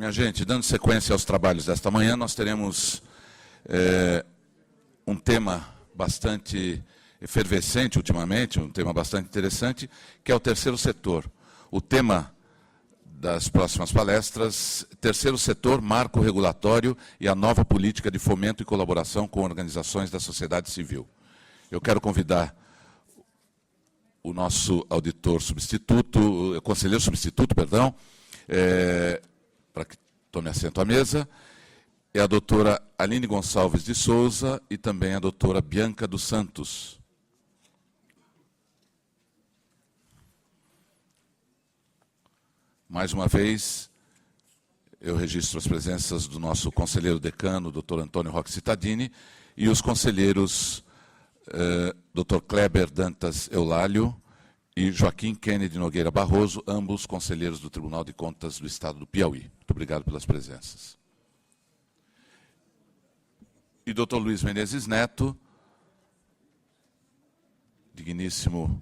Minha gente, dando sequência aos trabalhos desta manhã, nós teremos um tema bastante efervescente ultimamente, um tema bastante interessante, que é o terceiro setor. O tema das próximas palestras, terceiro setor, marco regulatório e a nova política de fomento e colaboração com organizações da sociedade civil. Eu quero convidar o nosso auditor substituto, conselheiro substituto, perdão, para que tome assento à mesa, é a doutora Aline Gonçalves de Souza e também a doutora Bianca dos Santos. Mais uma vez, eu registro as presenças do nosso conselheiro decano, doutor Antônio Roque Cittadini, e os conselheiros doutor Kleber Dantas Eulálio e Joaquim Kennedy Nogueira Barroso, ambos conselheiros do Tribunal de Contas do Estado do Piauí. Muito obrigado pelas presenças. E doutor Luiz Menezes Neto, digníssimo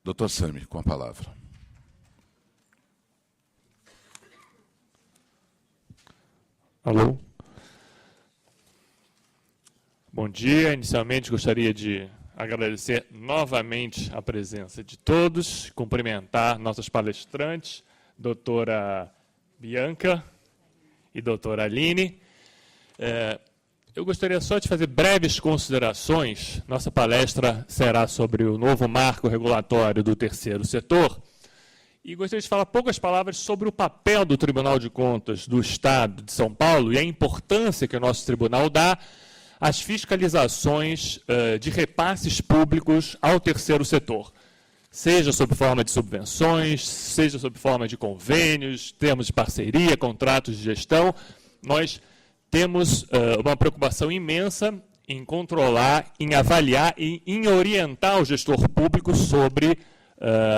doutor Sami, com a palavra. Alô? Bom dia. Inicialmente, gostaria de agradecer novamente a presença de todos, cumprimentar nossas palestrantes, doutora Bianca e doutora Aline. Eu gostaria só de fazer breves considerações. Nossa palestra será sobre o novo marco regulatório do terceiro setor. E gostaria de falar poucas palavras sobre o papel do Tribunal de Contas do Estado de São Paulo e a importância que o nosso tribunal dá às fiscalizações de repasses públicos ao terceiro setor. Seja sob forma de subvenções, seja sob forma de convênios, termos de parceria, contratos de gestão, nós temos uma preocupação imensa em controlar, em avaliar e em orientar o gestor público sobre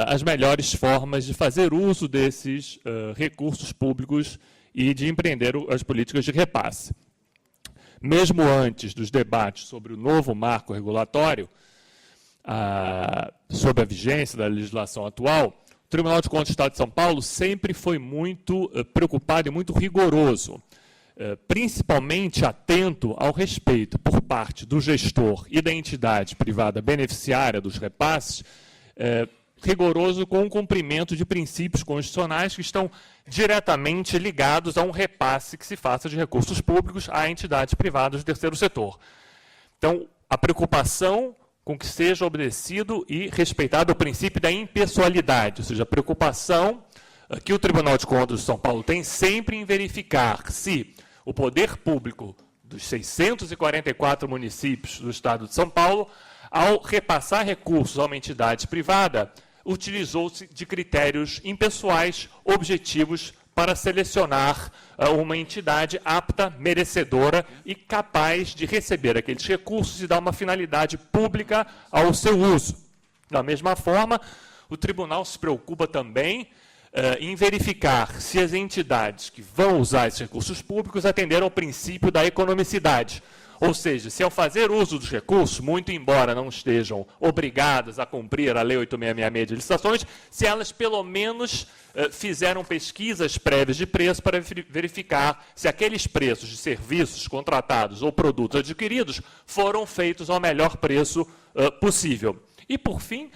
as melhores formas de fazer uso desses recursos públicos e de empreender as políticas de repasse. Mesmo antes dos debates sobre o novo marco regulatório, sobre a vigência da legislação atual, o Tribunal de Contas do Estado de São Paulo sempre foi muito preocupado e muito rigoroso, principalmente atento ao respeito por parte do gestor e da entidade privada beneficiária dos repasses, rigoroso com o cumprimento de princípios constitucionais que estão diretamente ligados a um repasse que se faça de recursos públicos a entidades privadas do terceiro setor. Então, a preocupação com que seja obedecido e respeitado o princípio da impessoalidade, ou seja, a preocupação que o Tribunal de Contas de São Paulo tem sempre em verificar se o poder público dos 644 municípios do Estado de São Paulo, ao repassar recursos a uma entidade privada, utilizou-se de critérios impessoais, objetivos, para selecionar uma entidade apta, merecedora e capaz de receber aqueles recursos e dar uma finalidade pública ao seu uso. Da mesma forma, o tribunal se preocupa também em verificar se as entidades que vão usar esses recursos públicos atenderam ao princípio da economicidade. Ou seja, se ao fazer uso dos recursos, muito embora não estejam obrigadas a cumprir a Lei 8.666 de licitações, se elas pelo menos fizeram pesquisas prévias de preço para verificar se aqueles preços de serviços contratados ou produtos adquiridos foram feitos ao melhor preço possível. E, por fim,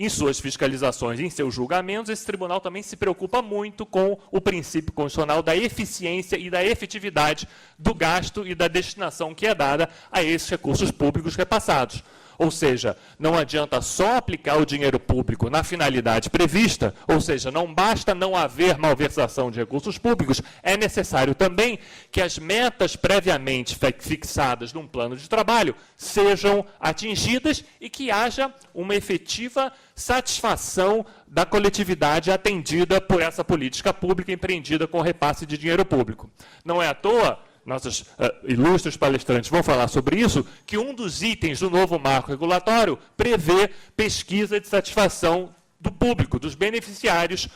em suas fiscalizações, em seus julgamentos, esse tribunal também se preocupa muito com o princípio constitucional da eficiência e da efetividade do gasto e da destinação que é dada a esses recursos públicos repassados. Ou seja, não adianta só aplicar o dinheiro público na finalidade prevista, ou seja, não basta não haver malversação de recursos públicos, é necessário também que as metas previamente fixadas num plano de trabalho sejam atingidas e que haja uma efetiva satisfação da coletividade atendida por essa política pública empreendida com repasse de dinheiro público. Não é à toa, nossos ilustres palestrantes vão falar sobre isso, que um dos itens do novo marco regulatório prevê pesquisa de satisfação do público, dos beneficiários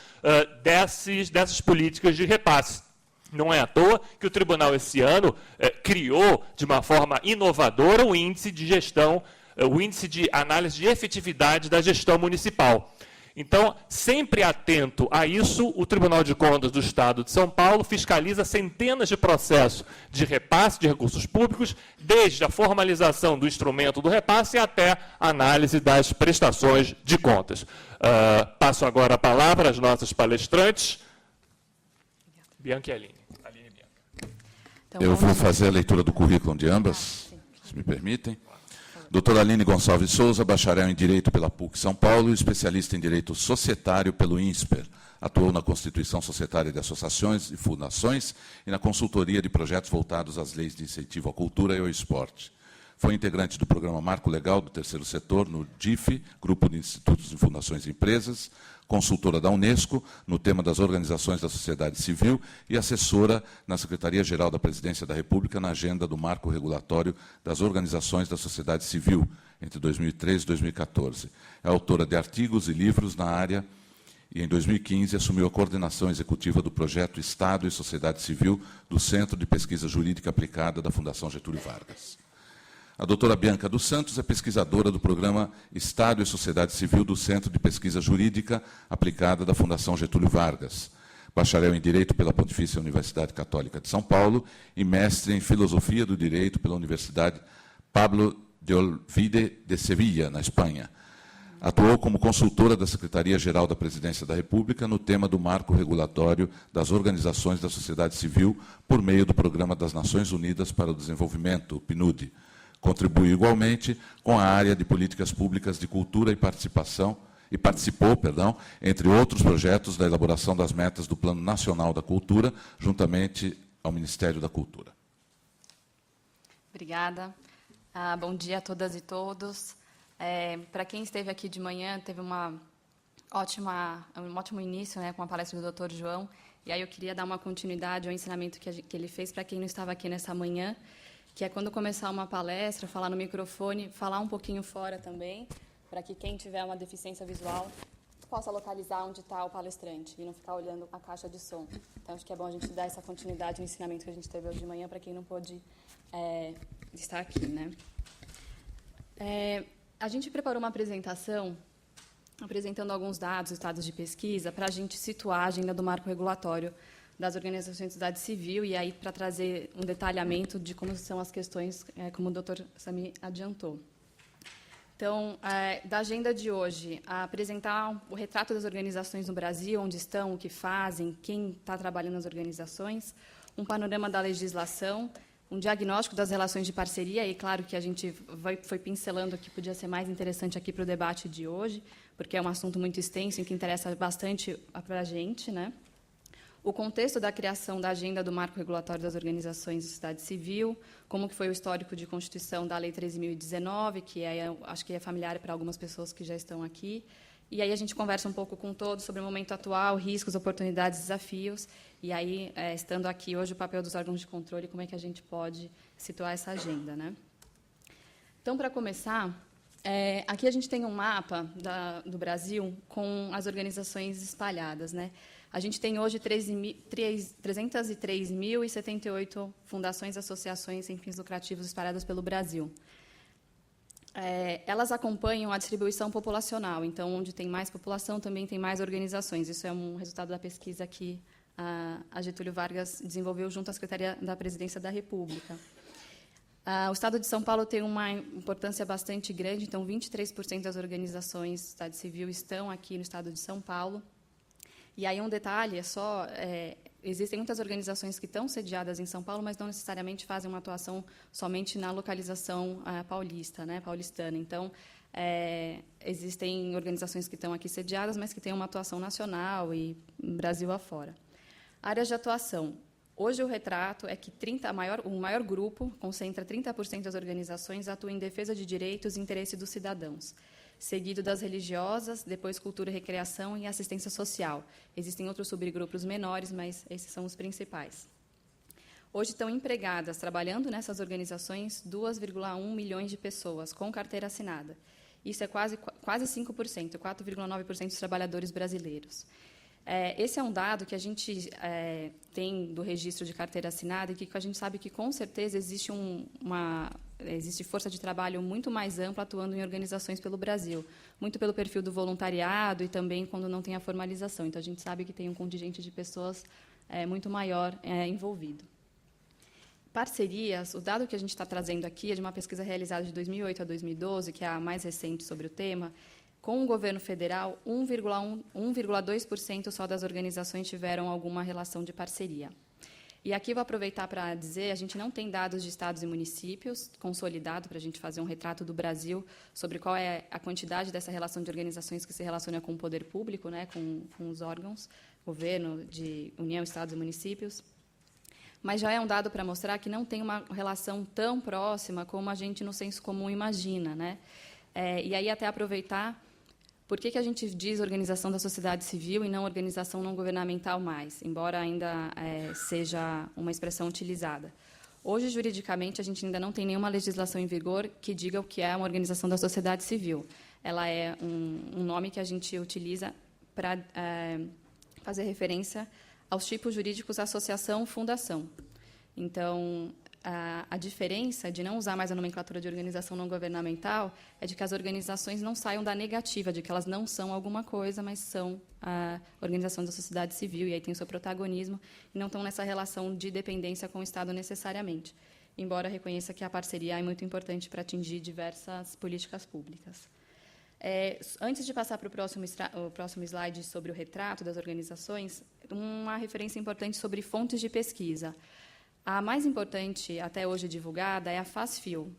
dessas políticas de repasse. Não é à toa que o tribunal, esse ano, criou, de uma forma inovadora, o índice de gestão o índice de análise de efetividade da gestão municipal. Então, sempre atento a isso, o Tribunal de Contas do Estado de São Paulo fiscaliza centenas de processos de repasse de recursos públicos, desde a formalização do instrumento do repasse até a análise das prestações de contas. Passo agora a palavra às nossas palestrantes. Bianca e Aline. Aline e Bianca. Então, eu vou fazer a leitura do currículo de ambas, se me permitem. Doutora Aline Gonçalves Souza, bacharel em Direito pela PUC São Paulo e especialista em Direito Societário pelo INSPER. Atuou na Constituição Societária de Associações e Fundações e na consultoria de projetos voltados às leis de incentivo à cultura e ao esporte. Foi integrante do programa Marco Legal do Terceiro Setor, no DIF, Grupo de Institutos de Fundações e Empresas, consultora da Unesco, no tema das organizações da sociedade civil e assessora na Secretaria-Geral da Presidência da República na agenda do Marco Regulatório das Organizações da Sociedade Civil, entre 2013 e 2014. É autora de artigos e livros na área e, em 2015, assumiu a coordenação executiva do projeto Estado e Sociedade Civil do Centro de Pesquisa Jurídica Aplicada da Fundação Getúlio Vargas. A doutora Bianca dos Santos é pesquisadora do programa Estado e Sociedade Civil do Centro de Pesquisa Jurídica Aplicada da Fundação Getúlio Vargas, bacharel em Direito pela Pontifícia Universidade Católica de São Paulo e mestre em Filosofia do Direito pela Universidade Pablo de Olvide de Sevilla, na Espanha. Atuou como consultora da Secretaria-Geral da Presidência da República no tema do marco regulatório das organizações da sociedade civil por meio do Programa das Nações Unidas para o Desenvolvimento, o PNUD. Contribuiu igualmente com a área de políticas públicas de cultura e participou, entre outros projetos, da elaboração das metas do Plano Nacional da Cultura, juntamente ao Ministério da Cultura. Obrigada. Bom dia a todas e todos. Para quem esteve aqui de manhã, teve um ótimo início, né, com a palestra do Dr. João, e aí eu queria dar uma continuidade ao ensinamento que ele fez para quem não estava aqui nessa manhã, que é quando começar uma palestra, falar no microfone, falar um pouquinho fora também, para que quem tiver uma deficiência visual possa localizar onde está o palestrante e não ficar olhando a caixa de som. Então, acho que é bom a gente dar essa continuidade no ensinamento que a gente teve hoje de manhã para quem não pôde estar aqui, né? A gente preparou uma apresentação apresentando alguns dados de pesquisa para a gente situar a agenda do marco regulatório das organizações da sociedade civil, e aí para trazer um detalhamento de como são as questões, como o Dr. Sami adiantou. Então, da agenda de hoje, apresentar o retrato das organizações no Brasil, onde estão, o que fazem, quem está trabalhando nas organizações, um panorama da legislação, um diagnóstico das relações de parceria, e claro que a gente foi pincelando o que podia ser mais interessante aqui para o debate de hoje, porque é um assunto muito extenso e que interessa bastante para a gente, né? O contexto da criação da agenda do marco regulatório das organizações da sociedade civil, como que foi o histórico de constituição da Lei 13.019, que acho que é familiar para algumas pessoas que já estão aqui. E aí a gente conversa um pouco com todos sobre o momento atual, riscos, oportunidades, desafios. E aí, estando aqui hoje, o papel dos órgãos de controle, como é que a gente pode situar essa agenda, né? Então, para começar, aqui a gente tem um mapa do Brasil com as organizações espalhadas, né? A gente tem hoje 303.078 fundações e associações sem fins lucrativos espalhadas pelo Brasil. Elas acompanham a distribuição populacional, então, onde tem mais população, também tem mais organizações. Isso é um resultado da pesquisa que a Getúlio Vargas desenvolveu junto à Secretaria da Presidência da República. O Estado de São Paulo tem uma importância bastante grande, então, 23% das organizações da sociedade civil estão aqui no Estado de São Paulo. E aí um detalhe existem muitas organizações que estão sediadas em São Paulo, mas não necessariamente fazem uma atuação somente na localização paulista, né, paulistana. Então, existem organizações que estão aqui sediadas, mas que têm uma atuação nacional e Brasil afora. Áreas de atuação. Hoje, o retrato é que o maior grupo, concentra 30% das organizações, atua em defesa de direitos e interesse dos cidadãos, seguido das religiosas, depois cultura e recreação e assistência social. Existem outros subgrupos menores, mas esses são os principais. Hoje estão empregadas, trabalhando nessas organizações, 2,1 milhões de pessoas com carteira assinada. Isso é quase 5%, 4,9% dos trabalhadores brasileiros. Esse é um dado que a gente tem do registro de carteira assinada e que a gente sabe que, com certeza, existe existe força de trabalho muito mais ampla atuando em organizações pelo Brasil, muito pelo perfil do voluntariado e também quando não tem a formalização. Então, a gente sabe que tem um contingente de pessoas muito maior envolvido. Parcerias, o dado que a gente está trazendo aqui é de uma pesquisa realizada de 2008 a 2012, que é a mais recente sobre o tema. Com o governo federal, 1,2% só das organizações tiveram alguma relação de parceria. E aqui vou aproveitar para dizer, a gente não tem dados de estados e municípios consolidado para a gente fazer um retrato do Brasil sobre qual é a quantidade dessa relação de organizações que se relaciona com o poder público, né, com os órgãos, governo, de União, estados e municípios. Mas já é um dado para mostrar que não tem uma relação tão próxima como a gente, no senso comum, imagina, né? E aí, até aproveitar, por que a gente diz organização da sociedade civil e não organização não governamental mais, embora ainda seja uma expressão utilizada? Hoje, juridicamente, a gente ainda não tem nenhuma legislação em vigor que diga o que é uma organização da sociedade civil. Ela é um nome que a gente utiliza para fazer referência aos tipos jurídicos associação, fundação. Então, a diferença de não usar mais a nomenclatura de organização não governamental é de que as organizações não saiam da negativa, de que elas não são alguma coisa, mas são a organização da sociedade civil, e aí tem o seu protagonismo, e não estão nessa relação de dependência com o Estado necessariamente, embora reconheça que a parceria é muito importante para atingir diversas políticas públicas. Antes de passar para o próximo slide sobre o retrato das organizações, uma referência importante sobre fontes de pesquisa. A mais importante, até hoje divulgada, é a FASFIL,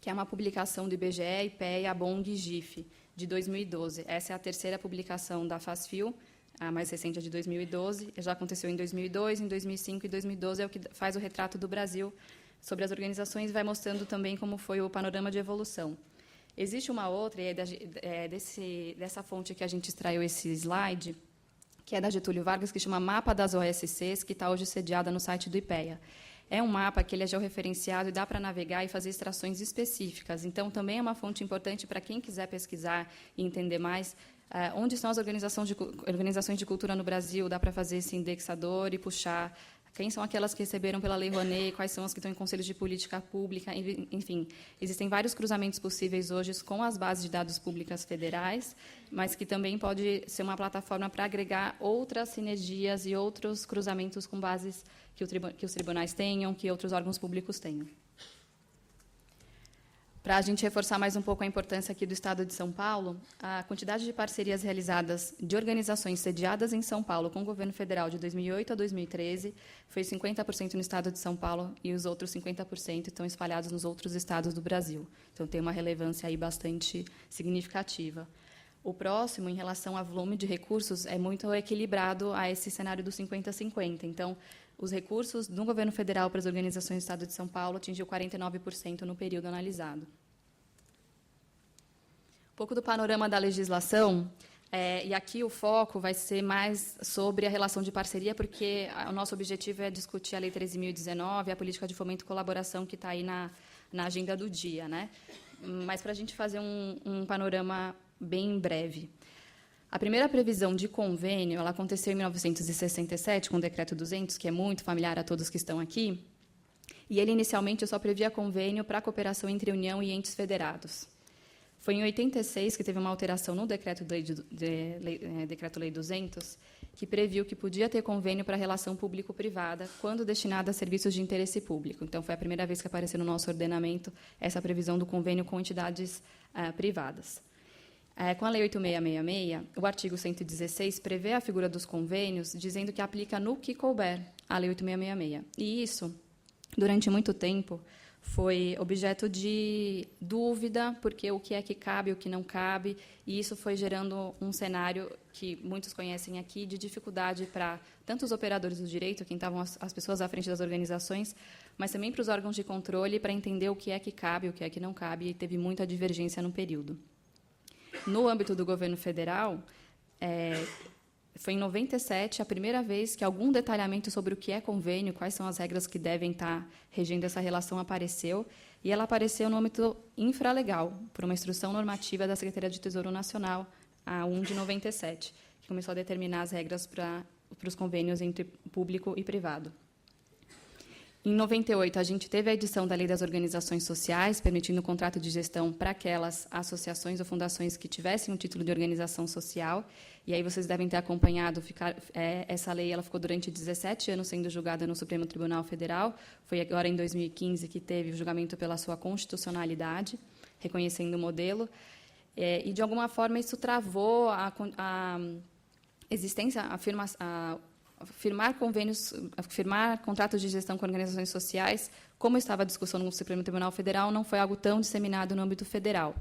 que é uma publicação do IBGE, IPEA, BONG e GIF, de 2012. Essa é a terceira publicação da FASFIL, a mais recente é de 2012, já aconteceu em 2002, em 2005 e 2012, é o que faz o retrato do Brasil sobre as organizações e vai mostrando também como foi o panorama de evolução. Existe uma outra, e dessa fonte que a gente extraiu esse slide, que é da Getúlio Vargas, que chama Mapa das OSCs, que está hoje sediada no site do IPEA. É um mapa que ele é georreferenciado e dá para navegar e fazer extrações específicas. Então, também é uma fonte importante para quem quiser pesquisar e entender mais onde estão as organizações de cultura no Brasil. Dá para fazer esse indexador e puxar quem são aquelas que receberam pela Lei Rouanet, quais são as que estão em conselhos de política pública, enfim. Existem vários cruzamentos possíveis hoje com as bases de dados públicas federais, mas que também pode ser uma plataforma para agregar outras sinergias e outros cruzamentos com bases que os tribunais tenham, que outros órgãos públicos tenham. Para a gente reforçar mais um pouco a importância aqui do Estado de São Paulo, a quantidade de parcerias realizadas de organizações sediadas em São Paulo com o governo federal de 2008 a 2013 foi 50% no Estado de São Paulo e os outros 50% estão espalhados nos outros estados do Brasil. Então, tem uma relevância aí bastante significativa. O próximo, em relação ao volume de recursos, é muito equilibrado a esse cenário do 50-50. Então, os recursos do governo federal para as organizações do Estado de São Paulo atingiu 49% no período analisado. Um pouco do panorama da legislação, e aqui o foco vai ser mais sobre a relação de parceria, porque o nosso objetivo é discutir a Lei 13.019, a política de fomento e colaboração que está aí na agenda do dia, né? Mas, para a gente fazer um panorama bem breve. A primeira previsão de convênio ela aconteceu em 1967, com o Decreto 200, que é muito familiar a todos que estão aqui, e ele, inicialmente, só previa convênio para a cooperação entre União e entes federados. Foi em 86 que teve uma alteração no Decreto-Lei 200, que previu que podia ter convênio para relação público-privada quando destinada a serviços de interesse público. Então, foi a primeira vez que apareceu no nosso ordenamento essa previsão do convênio com entidades privadas. Com a Lei 8.666, o artigo 116 prevê a figura dos convênios, dizendo que aplica no que couber a Lei 8.666. E isso, durante muito tempo, foi objeto de dúvida, porque o que é que cabe, o que não cabe, e isso foi gerando um cenário que muitos conhecem aqui, de dificuldade para tanto os operadores do direito, quem estavam as pessoas à frente das organizações, mas também para os órgãos de controle, para entender o que é que cabe, o que é que não cabe, e teve muita divergência no período. No âmbito do governo federal, foi em 97 a primeira vez que algum detalhamento sobre o que é convênio, quais são as regras que devem estar regendo essa relação apareceu, e ela apareceu no âmbito infralegal, por uma instrução normativa da Secretaria de Tesouro Nacional, a 1 de 97, que começou a determinar as regras para os convênios entre público e privado. Em 98, a gente teve a edição da Lei das Organizações Sociais, permitindo o contrato de gestão para aquelas associações ou fundações que tivessem um título de organização social. E aí vocês devem ter acompanhado, essa lei ela ficou durante 17 anos sendo julgada no Supremo Tribunal Federal. Foi agora, em 2015, que teve o julgamento pela sua constitucionalidade, reconhecendo o modelo. E, de alguma forma, isso travou a existência, firmar convênios, firmar contratos de gestão com organizações sociais, como estava a discussão no Supremo Tribunal Federal, não foi algo tão disseminado no âmbito federal.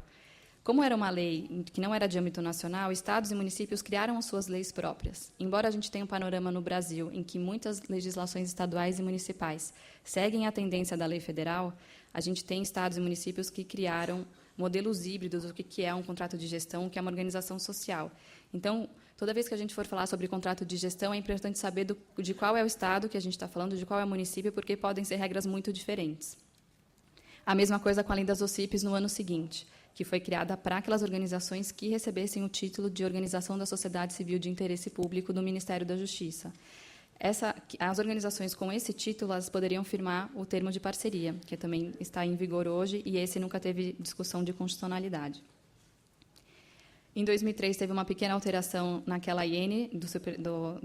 Como era uma lei que não era de âmbito nacional, estados e municípios criaram as suas leis próprias. Embora a gente tenha um panorama no Brasil em que muitas legislações estaduais e municipais seguem a tendência da lei federal, a gente tem estados e municípios que criaram modelos híbridos do que é um contrato de gestão, que é uma organização social. Então, toda vez que a gente for falar sobre contrato de gestão, é importante saber de qual é o estado que a gente está falando, de qual é o município, porque podem ser regras muito diferentes. A mesma coisa com a lei das OCIPs no ano seguinte, que foi criada para aquelas organizações que recebessem o título de Organização da Sociedade Civil de Interesse Público do Ministério da Justiça. As organizações com esse título elas poderiam firmar o termo de parceria, que também está em vigor hoje, e esse nunca teve discussão de constitucionalidade. Em 2003, teve uma pequena alteração naquela IN da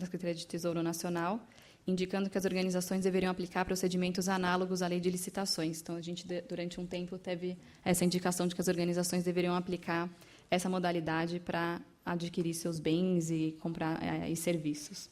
Secretaria de Tesouro Nacional, indicando que as organizações deveriam aplicar procedimentos análogos à lei de licitações. Então, a gente, durante um tempo, teve essa indicação de que as organizações deveriam aplicar essa modalidade para adquirir seus bens e comprar e serviços.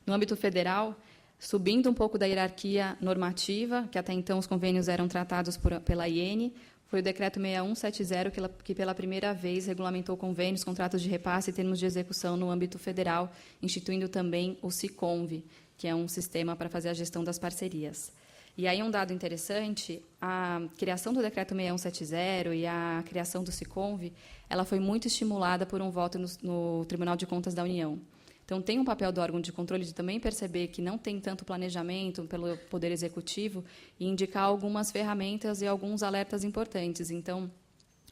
No âmbito federal, subindo um pouco da hierarquia normativa, que até então os convênios eram tratados pela IN, foi o Decreto 6170 que, pela primeira vez, regulamentou convênios, contratos de repasse e termos de execução no âmbito federal, instituindo também o SICONV, que é um sistema para fazer a gestão das parcerias. E aí um dado interessante, a criação do Decreto 6170 e a criação do SICONV, ela foi muito estimulada por um voto no Tribunal de Contas da União. Então, tem um papel do órgão de controle de também perceber que não tem tanto planejamento pelo Poder Executivo e indicar algumas ferramentas e alguns alertas importantes. Então,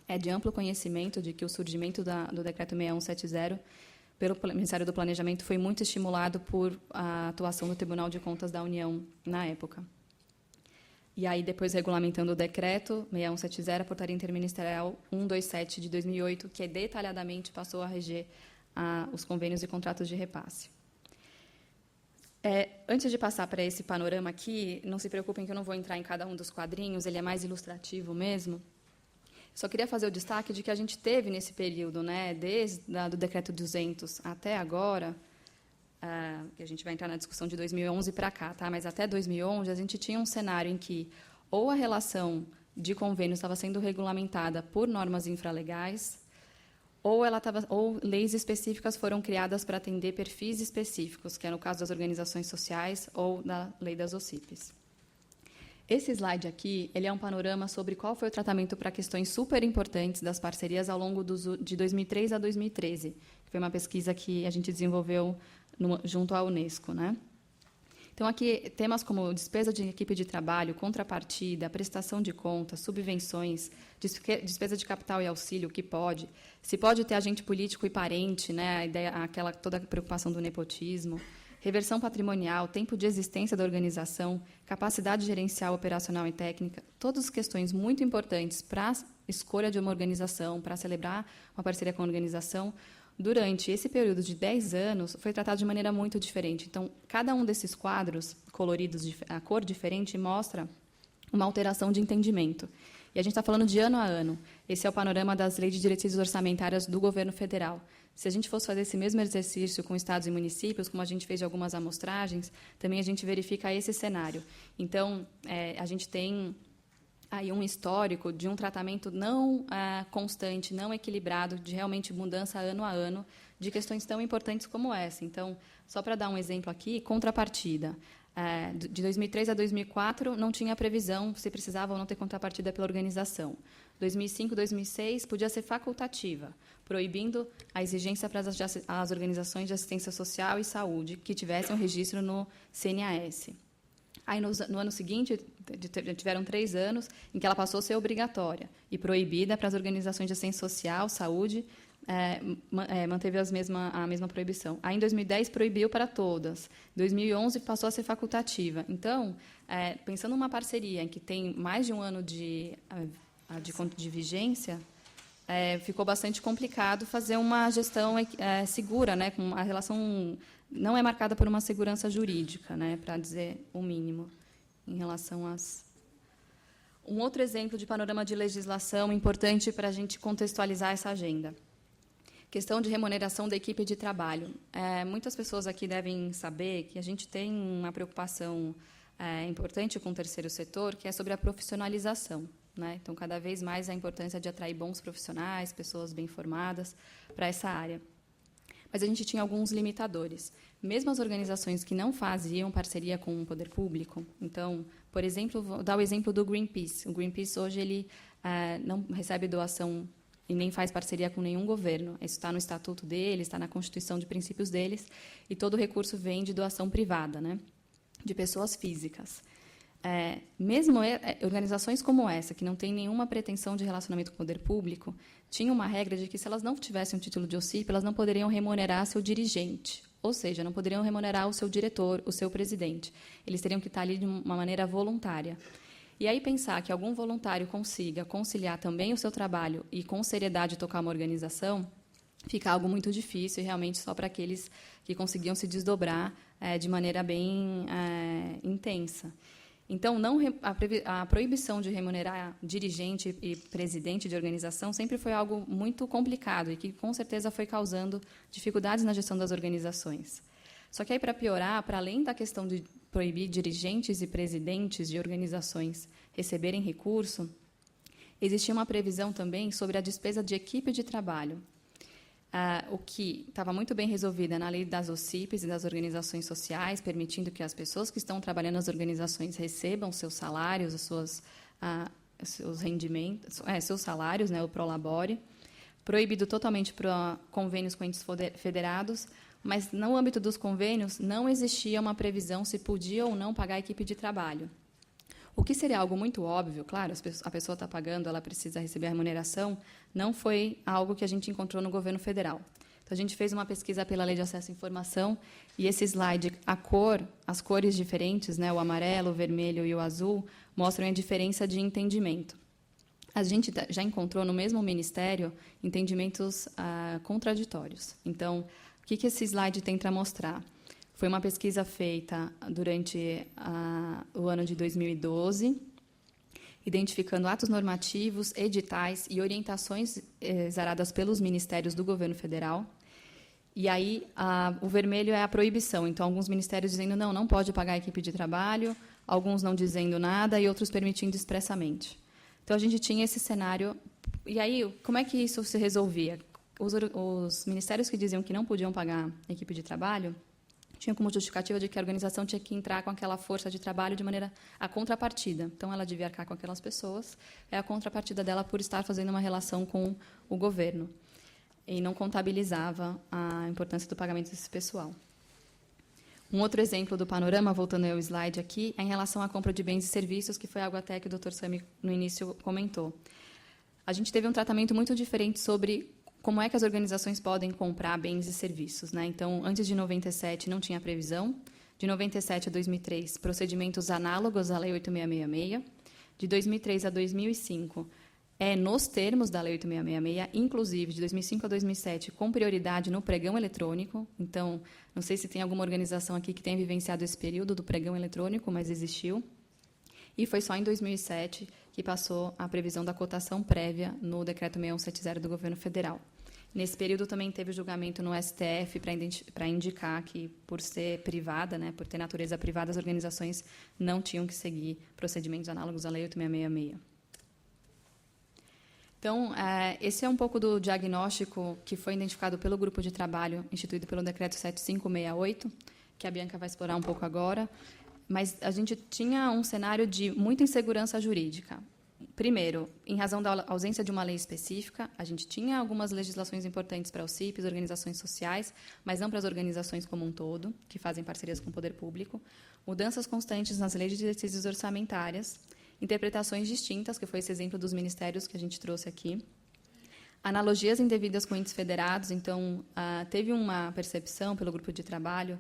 é de amplo conhecimento de que o surgimento do Decreto 6170 pelo Ministério do Planejamento foi muito estimulado por a atuação do Tribunal de Contas da União na época. E aí, depois, regulamentando o Decreto 6170, a Portaria Interministerial 127 de 2008, que detalhadamente passou a reger os convênios e contratos de repasse. Antes de passar para esse panorama aqui, não se preocupem que eu não vou entrar em cada um dos quadrinhos, ele é mais ilustrativo mesmo. Só queria fazer o destaque de que a gente teve nesse período, né, desde do Decreto 200 até agora, que a gente vai entrar na discussão de 2011 para cá, tá? Mas até 2011 a gente tinha um cenário em que ou a relação de convênios estava sendo regulamentada por normas infralegais, ou leis específicas foram criadas para atender perfis específicos, que é no caso das organizações sociais ou da lei das OCIPs. Esse slide aqui ele é um panorama sobre qual foi o tratamento para questões super importantes das parcerias ao longo de 2003 a 2013, que foi uma pesquisa que a gente desenvolveu junto à Unesco, né? Então, aqui, temas como despesa de equipe de trabalho, contrapartida, prestação de contas, subvenções, despesa de capital e auxílio, o que pode, se pode ter agente político e parente, né, a ideia, toda a preocupação do nepotismo, reversão patrimonial, tempo de existência da organização, capacidade gerencial, operacional e técnica, todas questões muito importantes para a escolha de uma organização, para celebrar uma parceria com a organização. Durante esse período de 10 anos, foi tratado de maneira muito diferente. Então, cada um desses quadros coloridos, a cor diferente, mostra uma alteração de entendimento. E a gente está falando de ano a ano. Esse é o panorama das leis de diretrizes orçamentárias do governo federal. Se a gente fosse fazer esse mesmo exercício com estados e municípios, como a gente fez de algumas amostragens, também a gente verifica esse cenário. Então, a gente tem aí um histórico de um tratamento não constante, não equilibrado, de realmente mudança ano a ano, de questões tão importantes como essa. Então, só para dar um exemplo aqui, contrapartida. De 2003 a 2004, não tinha previsão se precisava ou não ter contrapartida pela organização. 2005 2006, podia ser facultativa, proibindo a exigência para as organizações de assistência social e saúde que tivessem um registro no CNAS. Aí, no ano seguinte, tiveram 3 anos em que ela passou a ser obrigatória e proibida para as organizações de assistência social, saúde, manteve a mesma proibição. Aí, em 2010, proibiu para todas. Em 2011, passou a ser facultativa. Então, pensando numa parceria em que tem mais de um ano de vigência, ficou bastante complicado fazer uma gestão segura, né, com a relação não é marcada por uma segurança jurídica, né, para dizer o mínimo, em relação às... Um outro exemplo de panorama de legislação importante para a gente contextualizar essa agenda. Questão de remuneração da equipe de trabalho. Muitas pessoas aqui devem saber que a gente tem uma preocupação importante com o terceiro setor, que é sobre a profissionalização, né? Então, cada vez mais a importância de atrair bons profissionais, pessoas bem formadas para essa área. Mas a gente tinha alguns limitadores. Mesmo as organizações que não faziam parceria com o poder público, então, por exemplo, vou dar o exemplo do Greenpeace. O Greenpeace, hoje, ele não recebe doação e nem faz parceria com nenhum governo. Isso está no estatuto deles, está na Constituição de princípios deles, e todo o recurso vem de doação privada, né, de pessoas físicas. Mesmo organizações como essa, que não têm nenhuma pretensão de relacionamento com o poder público, tinham uma regra de que, se elas não tivessem um título de OCIP, elas não poderiam remunerar seu dirigente, ou seja, não poderiam remunerar o seu diretor, o seu presidente. Eles teriam que estar ali de uma maneira voluntária. E aí pensar que algum voluntário consiga conciliar também o seu trabalho e, com seriedade, tocar uma organização, fica algo muito difícil, e realmente só para aqueles que conseguiam se desdobrar de maneira bem intensa. Então, a proibição de remunerar dirigente e presidente de organização sempre foi algo muito complicado e que, com certeza, foi causando dificuldades na gestão das organizações. Só que, aí, para piorar, para além da questão de proibir dirigentes e presidentes de organizações receberem recurso, existia uma previsão também sobre a despesa de equipe de trabalho, o que estava muito bem resolvida na lei das OCIPs e das organizações sociais, permitindo que as pessoas que estão trabalhando nas organizações recebam seus salários, seus rendimentos, seus salários, né, o Prolabore, proibido totalmente para convênios com entes federados, mas, no âmbito dos convênios, não existia uma previsão se podia ou não pagar a equipe de trabalho. O que seria algo muito óbvio, claro, a pessoa está pagando, ela precisa receber a remuneração, não foi algo que a gente encontrou no governo federal. Então, a gente fez uma pesquisa pela Lei de Acesso à Informação, e esse slide, as cores diferentes, né, o amarelo, o vermelho e o azul, mostram a diferença de entendimento. A gente já encontrou no mesmo ministério entendimentos contraditórios. Então, o que esse slide tenta mostrar? Foi uma pesquisa feita durante o ano de 2012, identificando atos normativos, editais e orientações exaradas pelos ministérios do governo federal. E aí, o vermelho é a proibição. Então, alguns ministérios dizendo não pode pagar a equipe de trabalho, alguns não dizendo nada e outros permitindo expressamente. Então, a gente tinha esse cenário. E aí, como é que isso se resolvia? Os ministérios que diziam que não podiam pagar a equipe de trabalho tinham como justificativa de que a organização tinha que entrar com aquela força de trabalho de maneira a contrapartida. Então, ela devia arcar com aquelas pessoas, a contrapartida dela por estar fazendo uma relação com o governo, e não contabilizava a importância do pagamento desse pessoal. Um outro exemplo do panorama, voltando ao slide aqui, é em relação à compra de bens e serviços, que foi algo até que o Dr. Sami, no início, comentou. A gente teve um tratamento muito diferente sobre como é que as organizações podem comprar bens e serviços, né? Então, antes de 97, não tinha previsão. De 97 a 2003, procedimentos análogos à Lei 8666. De 2003 a 2005, nos termos da Lei 8666, inclusive, de 2005 a 2007, com prioridade no pregão eletrônico. Então, não sei se tem alguma organização aqui que tenha vivenciado esse período do pregão eletrônico, mas existiu. E foi só em 2007 que passou a previsão da cotação prévia no Decreto 6170 do Governo Federal. Nesse período também teve julgamento no STF para indicar que, por ser privada, né, por ter natureza privada, as organizações não tinham que seguir procedimentos análogos à Lei 8666. Então, esse é um pouco do diagnóstico que foi identificado pelo grupo de trabalho instituído pelo Decreto 7568, que a Bianca vai explorar um pouco agora. Mas a gente tinha um cenário de muita insegurança jurídica. Primeiro, em razão da ausência de uma lei específica, a gente tinha algumas legislações importantes para os CIPs, organizações sociais, mas não para as organizações como um todo, que fazem parcerias com o poder público, mudanças constantes nas leis de diretrizes orçamentárias, interpretações distintas, que foi esse exemplo dos ministérios que a gente trouxe aqui, Analogias indevidas com entes federados, então, teve uma percepção pelo grupo de trabalho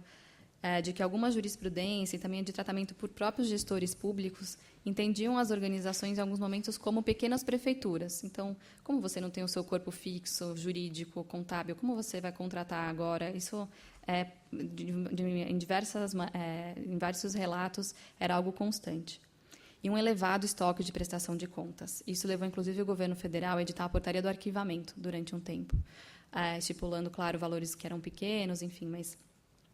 de que alguma jurisprudência e também de tratamento por próprios gestores públicos entendiam as organizações, em alguns momentos, como pequenas prefeituras. Então, como você não tem o seu corpo fixo, jurídico, contábil, como você vai contratar agora? Isso, em vários relatos, era algo constante. E um elevado estoque de prestação de contas. Isso levou, inclusive, o governo federal a editar a portaria do arquivamento durante um tempo, estipulando, claro, valores que eram pequenos, enfim, mas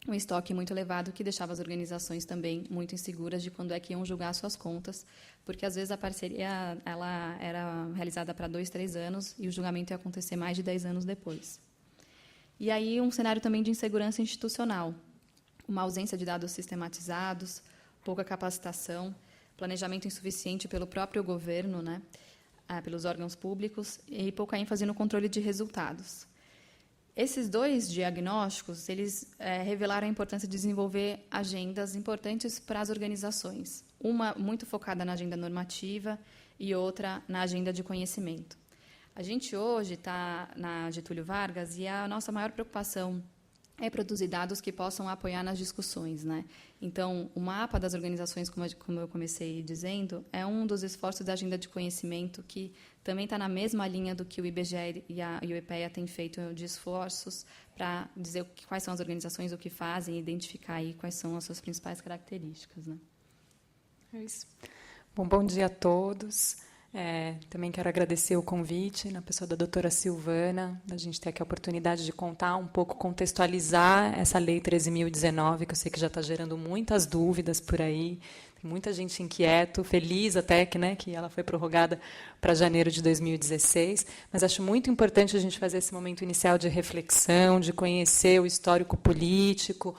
um estoque muito elevado que deixava as organizações também muito inseguras de quando é que iam julgar suas contas, porque, às vezes, a parceria ela era realizada para 2, 3 anos e o julgamento ia acontecer mais de 10 anos depois. E aí um cenário também de insegurança institucional, uma ausência de dados sistematizados, pouca capacitação, planejamento insuficiente pelo próprio governo, né, pelos órgãos públicos, e pouca ênfase no controle de resultados. Esses 2 diagnósticos eles revelaram a importância de desenvolver agendas importantes para as organizações, uma muito focada na agenda normativa e outra na agenda de conhecimento. A gente hoje está na Getúlio Vargas e a nossa maior preocupação é produzir dados que possam apoiar nas discussões, né? Então, o mapa das organizações, como eu comecei dizendo, é um dos esforços da agenda de conhecimento que também está na mesma linha do que o IBGE e o IPEA têm feito de esforços para dizer quais são as organizações, o que fazem, e identificar aí quais são as suas principais características, né? É isso. Bom dia a todos. Também quero agradecer o convite, na pessoa da doutora Silvana, da gente ter aqui a oportunidade de contar um pouco, contextualizar essa Lei 13.019, que eu sei que já está gerando muitas dúvidas por aí, tem muita gente inquieta, feliz até que ela foi prorrogada para janeiro de 2016, mas acho muito importante a gente fazer esse momento inicial de reflexão, de conhecer o histórico político,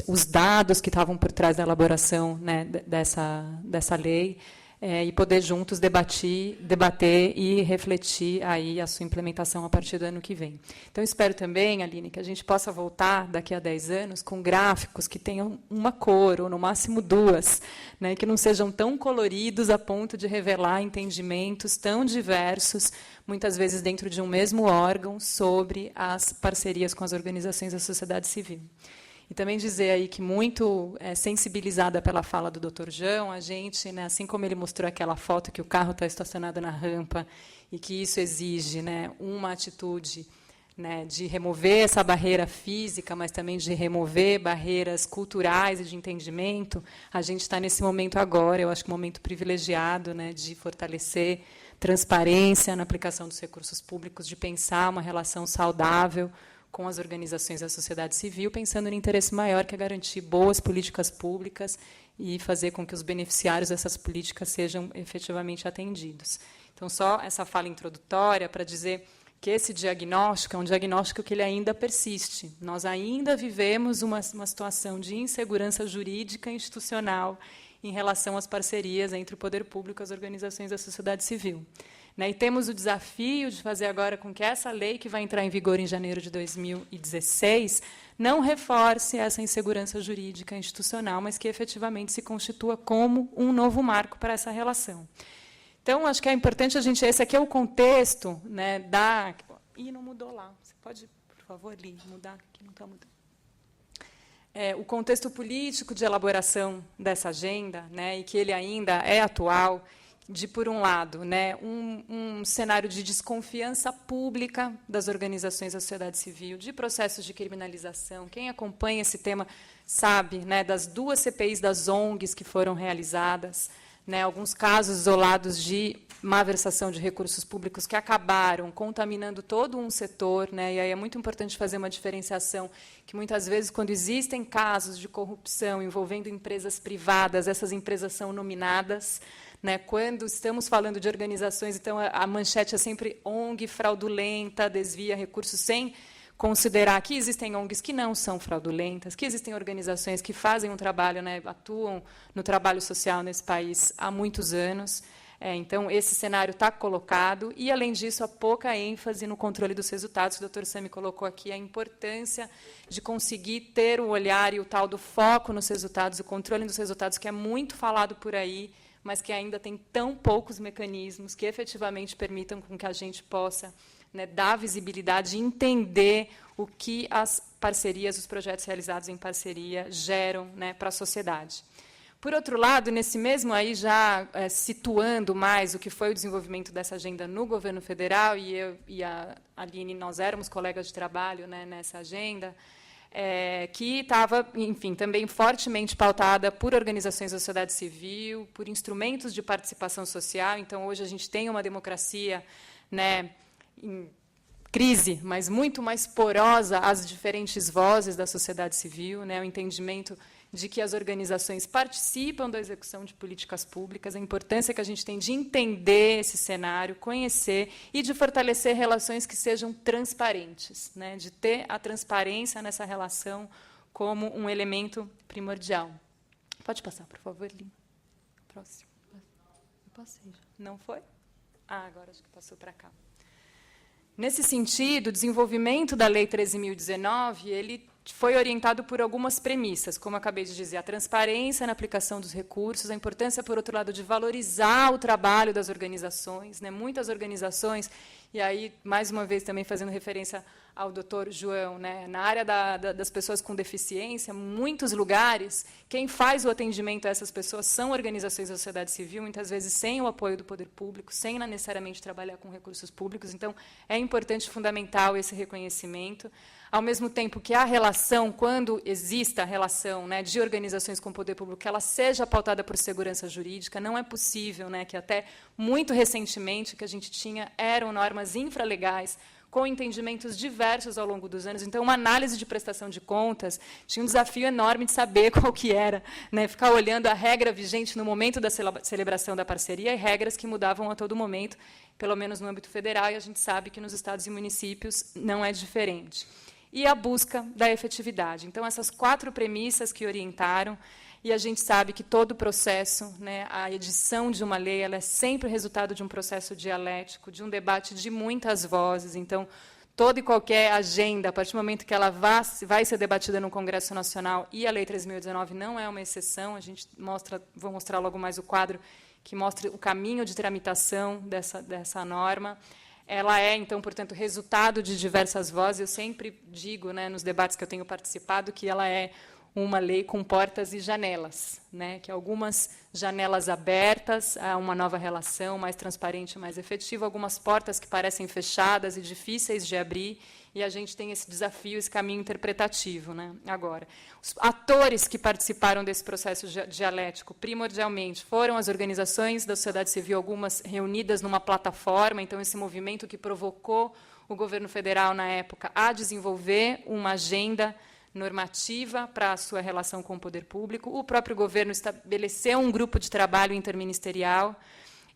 os dados que estavam por trás da elaboração, né, dessa lei, e poder juntos debater e refletir aí a sua implementação a partir do ano que vem. Então, espero também, Aline, que a gente possa voltar daqui a 10 anos com gráficos que tenham uma cor, ou no máximo 2, né, que não sejam tão coloridos a ponto de revelar entendimentos tão diversos, muitas vezes dentro de um mesmo órgão, sobre as parcerias com as organizações da sociedade civil. E também dizer aí que, muito sensibilizada pela fala do Dr. João, a gente, né, assim como ele mostrou aquela foto que o carro está estacionado na rampa e que isso exige, né, uma atitude, né, de remover essa barreira física, mas também de remover barreiras culturais e de entendimento, a gente está nesse momento agora, eu acho que um momento privilegiado, né, de fortalecer transparência na aplicação dos recursos públicos, de pensar uma relação saudável com as organizações da sociedade civil, pensando no interesse maior, que é garantir boas políticas públicas e fazer com que os beneficiários dessas políticas sejam efetivamente atendidos. Então, só essa fala introdutória para dizer que esse diagnóstico é um diagnóstico que ele ainda persiste. Nós ainda vivemos uma situação de insegurança jurídica e institucional em relação às parcerias entre o poder público e as organizações da sociedade civil. E temos o desafio de fazer agora com que essa lei, que vai entrar em vigor em janeiro de 2016, não reforce essa insegurança jurídica institucional, mas que efetivamente se constitua como um novo marco para essa relação. Então, acho que é importante a gente... Esse aqui é o contexto, né, da... Ih, não mudou lá. Você pode, por favor, Li, mudar? Aqui não está mudando. O contexto político de elaboração dessa agenda, né, e que ele ainda é atual, de, por um lado, né, um cenário de desconfiança pública das organizações da sociedade civil, de processos de criminalização. Quem acompanha esse tema sabe, né, das 2 CPIs das ONGs que foram realizadas, né, alguns casos isolados de malversação de recursos públicos que acabaram contaminando todo um setor, né, e aí é muito importante fazer uma diferenciação, que muitas vezes, quando existem casos de corrupção envolvendo empresas privadas, essas empresas são nominadas, né, quando estamos falando de organizações, então a manchete é sempre ONG fraudulenta, desvia recursos, sem considerar que existem ONGs que não são fraudulentas, que existem organizações que fazem um trabalho, né, atuam no trabalho social nesse país há muitos anos. Então, esse cenário está colocado, e, além disso, há pouca ênfase no controle dos resultados, que o Dr. Sami colocou aqui, a importância de conseguir ter o olhar e o tal do foco nos resultados, o controle dos resultados, que é muito falado por aí, mas que ainda tem tão poucos mecanismos que efetivamente permitam com que a gente possa né, dar visibilidade e entender o que as parcerias, os projetos realizados em parceria geram, né, para a sociedade. Por outro lado, nesse mesmo aí, já situando mais o que foi o desenvolvimento dessa agenda no governo federal, e eu e a Aline, nós éramos colegas de trabalho, né, nessa agenda, que estava, enfim, também fortemente pautada por organizações da sociedade civil, por instrumentos de participação social. Então, hoje a gente tem uma democracia, né, em crise, mas muito mais porosa às diferentes vozes da sociedade civil, né, o entendimento de que as organizações participam da execução de políticas públicas, a importância que a gente tem de entender esse cenário, conhecer e de fortalecer relações que sejam transparentes, né, de ter a transparência nessa relação como um elemento primordial. Pode passar, por favor, Lima. Próximo. Eu passei já. Não foi? Agora acho que passou para cá. Nesse sentido, o desenvolvimento da Lei 13.019, ele foi orientado por algumas premissas, como eu acabei de dizer, a transparência na aplicação dos recursos, a importância, por outro lado, de valorizar o trabalho das organizações, né? Muitas organizações, e aí, mais uma vez, também fazendo referência ao doutor João, né? Na área das pessoas com deficiência, muitos lugares, quem faz o atendimento a essas pessoas são organizações da sociedade civil, muitas vezes sem o apoio do poder público, sem necessariamente trabalhar com recursos públicos. Então, é importante, fundamental, esse reconhecimento. Ao mesmo tempo que a relação, quando exista a relação, né, de organizações com o poder público, que ela seja pautada por segurança jurídica, não é possível, né, que até muito recentemente o que a gente tinha eram normas infralegais, com entendimentos diversos ao longo dos anos. Então, uma análise de prestação de contas tinha um desafio enorme de saber qual que era, né, ficar olhando a regra vigente no momento da celebração da parceria e regras que mudavam a todo momento, pelo menos no âmbito federal, e a gente sabe que nos estados e municípios não é diferente. E a busca da efetividade. Então, essas 4 premissas que orientaram, e a gente sabe que todo o processo, né, a edição de uma lei, ela é sempre resultado de um processo dialético, de um debate de muitas vozes. Então, toda e qualquer agenda, a partir do momento que ela vai ser debatida no Congresso Nacional, e a Lei 13.019 não é uma exceção, a gente vou mostrar logo mais o quadro que mostra o caminho de tramitação dessa norma. Ela é, então, portanto, resultado de diversas vozes. Eu sempre digo, né, nos debates que eu tenho participado, que ela é uma lei com portas e janelas, né, que algumas janelas abertas a uma nova relação mais transparente, mais efetiva, algumas portas que parecem fechadas e difíceis de abrir, e a gente tem esse desafio, esse caminho interpretativo, né? Agora, os atores que participaram desse processo dialético, primordialmente, foram as organizações da sociedade civil, algumas reunidas numa plataforma. Então, esse movimento que provocou o governo federal, na época, a desenvolver uma agenda normativa para a sua relação com o poder público. O próprio governo estabeleceu um grupo de trabalho interministerial,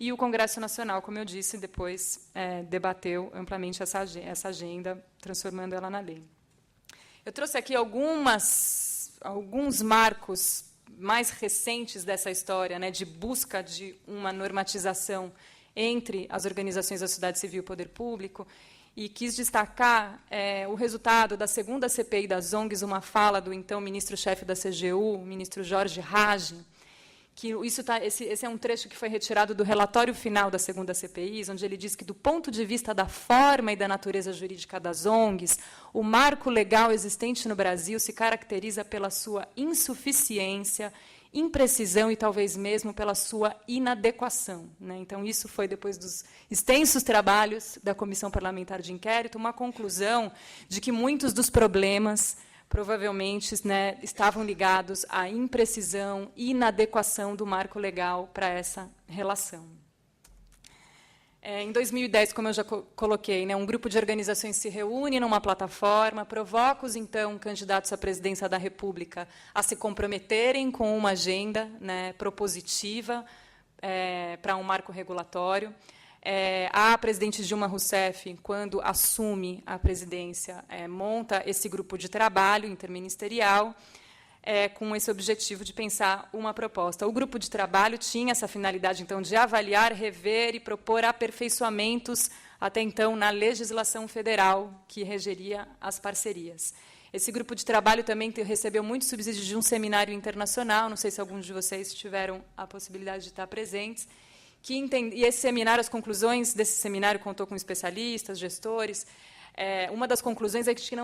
e o Congresso Nacional, como eu disse, depois debateu amplamente essa agenda, transformando ela na lei. Eu trouxe aqui alguns marcos mais recentes dessa história, né, de busca de uma normatização entre as organizações da sociedade civil e o poder público, e quis destacar o resultado da segunda CPI das ONGs, uma fala do então ministro-chefe da CGU, o ministro Jorge Raggi, que esse é um trecho que foi retirado do relatório final da segunda CPI, onde ele diz que, do ponto de vista da forma e da natureza jurídica das ONGs, o marco legal existente no Brasil se caracteriza pela sua insuficiência, imprecisão e talvez mesmo pela sua inadequação, né? Então, isso foi, depois dos extensos trabalhos da Comissão Parlamentar de Inquérito, uma conclusão de que muitos dos problemas provavelmente, né, estavam ligados à imprecisão e inadequação do marco legal para essa relação. Em 2010, como eu já coloquei, né, um grupo de organizações se reúne numa plataforma, provoca os, então, candidatos à presidência da República a se comprometerem com uma agenda, né, propositiva para um marco regulatório. A presidente Dilma Rousseff, quando assume a presidência, monta esse grupo de trabalho interministerial com esse objetivo de pensar uma proposta. O grupo de trabalho tinha essa finalidade, então, de avaliar, rever e propor aperfeiçoamentos, até então, na legislação federal que regeria as parcerias. Esse grupo de trabalho também recebeu muito subsídio de um seminário internacional, não sei se alguns de vocês tiveram a possibilidade de estar presentes, e esse seminário, as conclusões desse seminário contou com especialistas, gestores. Uma das conclusões é que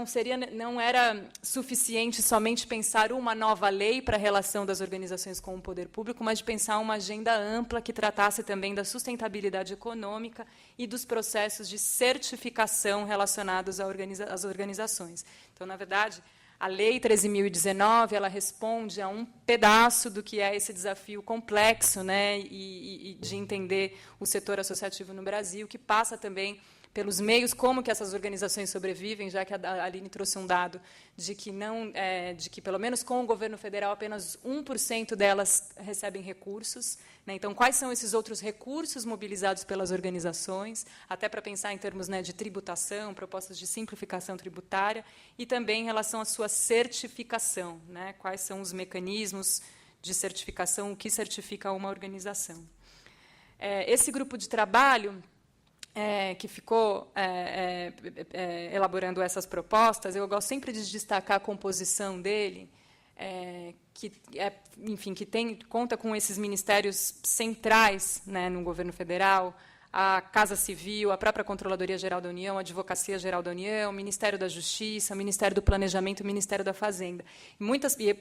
não era suficiente somente pensar uma nova lei para a relação das organizações com o poder público, mas de pensar uma agenda ampla que tratasse também da sustentabilidade econômica e dos processos de certificação relacionados às organizações. Então, na verdade, a Lei 13.019, ela responde a um pedaço do que é esse desafio complexo, né, e de entender o setor associativo no Brasil, que passa também pelos meios, como que essas organizações sobrevivem, já que a Aline trouxe um dado de que pelo menos com o governo federal apenas 1% delas recebem recursos, né? Então, quais são esses outros recursos mobilizados pelas organizações, até para pensar em termos, né, de tributação, propostas de simplificação tributária, e também em relação à sua certificação, né? Quais são os mecanismos de certificação, o que certifica uma organização. Esse grupo de trabalho que ficou elaborando essas propostas, eu gosto sempre de destacar a composição dele, enfim, conta com esses ministérios centrais, né, no governo federal, a Casa Civil, a própria Controladoria Geral da União, a Advocacia Geral da União, o Ministério da Justiça, o Ministério do Planejamento e o Ministério da Fazenda.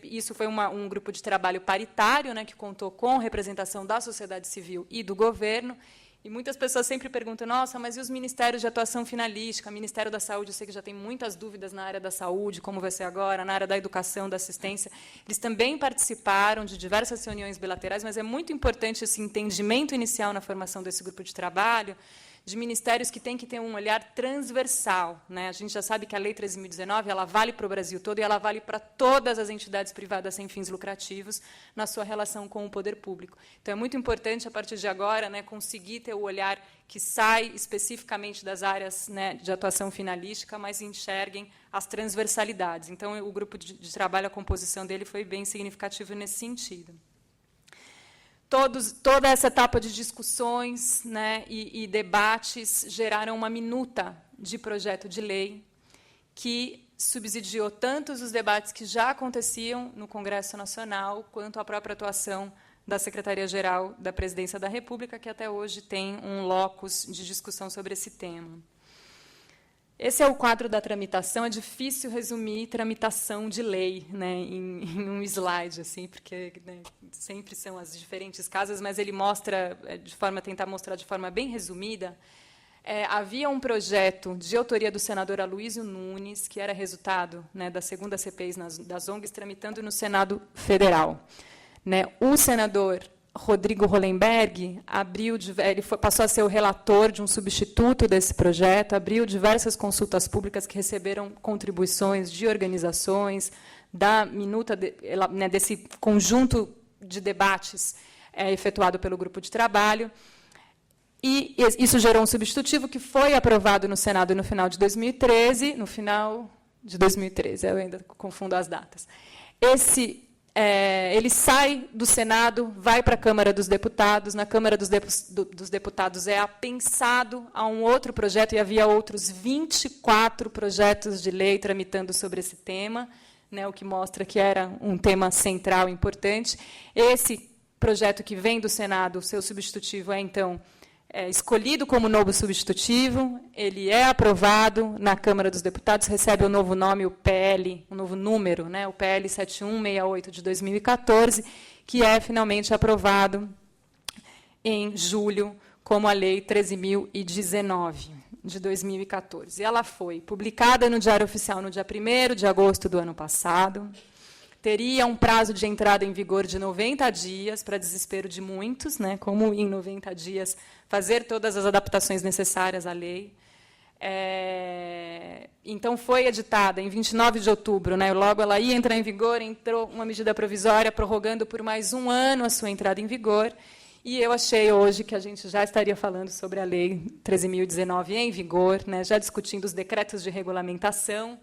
Isso foi um grupo de trabalho paritário, né, que contou com representação da sociedade civil e do governo. E muitas pessoas sempre perguntam, nossa, mas e os ministérios de atuação finalística? O Ministério da Saúde, eu sei que já tem muitas dúvidas na área da saúde, como vai ser agora, na área da educação, da assistência. Eles também participaram de diversas reuniões bilaterais, mas é muito importante esse entendimento inicial na formação desse grupo de trabalho, de ministérios que têm que ter um olhar transversal, né? A gente já sabe que a Lei 13.019 ela vale para o Brasil todo e ela vale para todas as entidades privadas sem fins lucrativos na sua relação com o poder público. Então, é muito importante, a partir de agora, né, conseguir ter o olhar que sai especificamente das áreas, né, de atuação finalística, mas enxerguem as transversalidades. Então, o grupo de trabalho, a composição dele foi bem significativa nesse sentido. Toda essa etapa de discussões, né, e debates geraram uma minuta de projeto de lei que subsidiou tanto os debates que já aconteciam no Congresso Nacional, quanto a própria atuação da Secretaria-Geral da Presidência da República, que até hoje tem um locus de discussão sobre esse tema. Esse é o quadro da tramitação. É difícil resumir tramitação de lei, né, em um slide, assim, porque, né, sempre são as diferentes casas, mas ele mostra, tentar mostrar de forma bem resumida. Havia um projeto de autoria do senador Aloysio Nunes, que era resultado, né, da segunda CPI das ONGs, tramitando no Senado Federal. Né, o senador Rodrigo Hollenberg passou a ser o relator de um substituto desse projeto, abriu diversas consultas públicas que receberam contribuições de organizações, da minuta desse conjunto de debates efetuado pelo grupo de trabalho. E isso gerou um substitutivo que foi aprovado no Senado no final de 2013. No final de 2013, eu ainda confundo as datas. Ele sai do Senado, vai para a Câmara dos Deputados. Na Câmara dos Deputados é apensado a um outro projeto, e havia outros 24 projetos de lei tramitando sobre esse tema, né, o que mostra que era um tema central importante. Esse projeto que vem do Senado, o seu substitutivo então escolhido como novo substitutivo, ele é aprovado na Câmara dos Deputados, recebe o novo nome, o PL, o novo número, né, o PL 7168 de 2014, que é finalmente aprovado em julho como a Lei 13.019 de 2014. Ela foi publicada no Diário Oficial no dia 1º de agosto do ano passado. Teria um prazo de entrada em vigor de 90 dias, para desespero de muitos, né, como em 90 dias fazer todas as adaptações necessárias à lei. Então, foi editada em 29 de outubro, né, logo ela ia entrar em vigor, entrou uma medida provisória prorrogando por mais um ano a sua entrada em vigor, e eu achei hoje que a gente já estaria falando sobre a Lei 13.019 em vigor, né, já discutindo os decretos de regulamentação.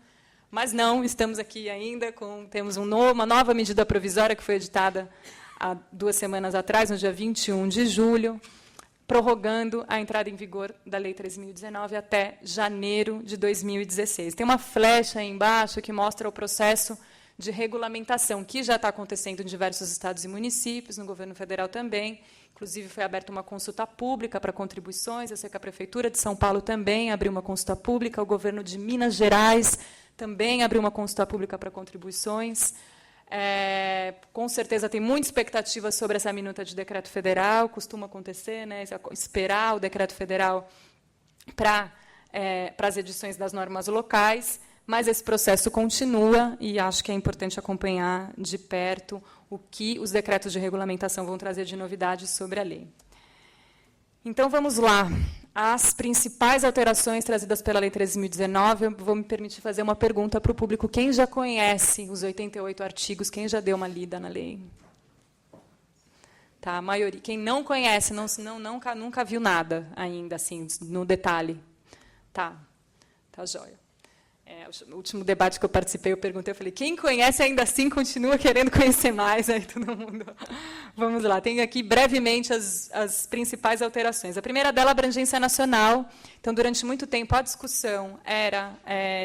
Mas não, estamos aqui ainda, temos uma nova medida provisória que foi editada há 2 semanas atrás, no dia 21 de julho, prorrogando a entrada em vigor da Lei 13.019 até janeiro de 2016. Tem uma flecha aí embaixo que mostra o processo de regulamentação, que já está acontecendo em diversos estados e municípios, no governo federal também, Inclusive, foi aberta uma consulta pública para contribuições. Eu sei que a Prefeitura de São Paulo também abriu uma consulta pública, o governo de Minas Gerais também abriu uma consulta pública para contribuições. Com certeza tem muita expectativa sobre essa minuta de decreto federal, costuma acontecer, né, esperar o decreto federal para as edições das normas locais, mas esse processo continua e acho que é importante acompanhar de perto o que os decretos de regulamentação vão trazer de novidades sobre a lei. Então, vamos lá. As principais alterações trazidas pela Lei 13.019, eu vou me permitir fazer uma pergunta para o público. Quem já conhece os 88 artigos? Quem já deu uma lida na lei? Tá, a maioria. Quem não conhece, nunca viu nada ainda, assim, no detalhe. Tá jóia. O último debate que eu participei, eu perguntei, eu falei, quem conhece ainda assim continua querendo conhecer mais? Aí todo mundo... Vamos lá, tenho aqui brevemente as principais alterações. A primeira dela, abrangência nacional. Então, durante muito tempo, a discussão era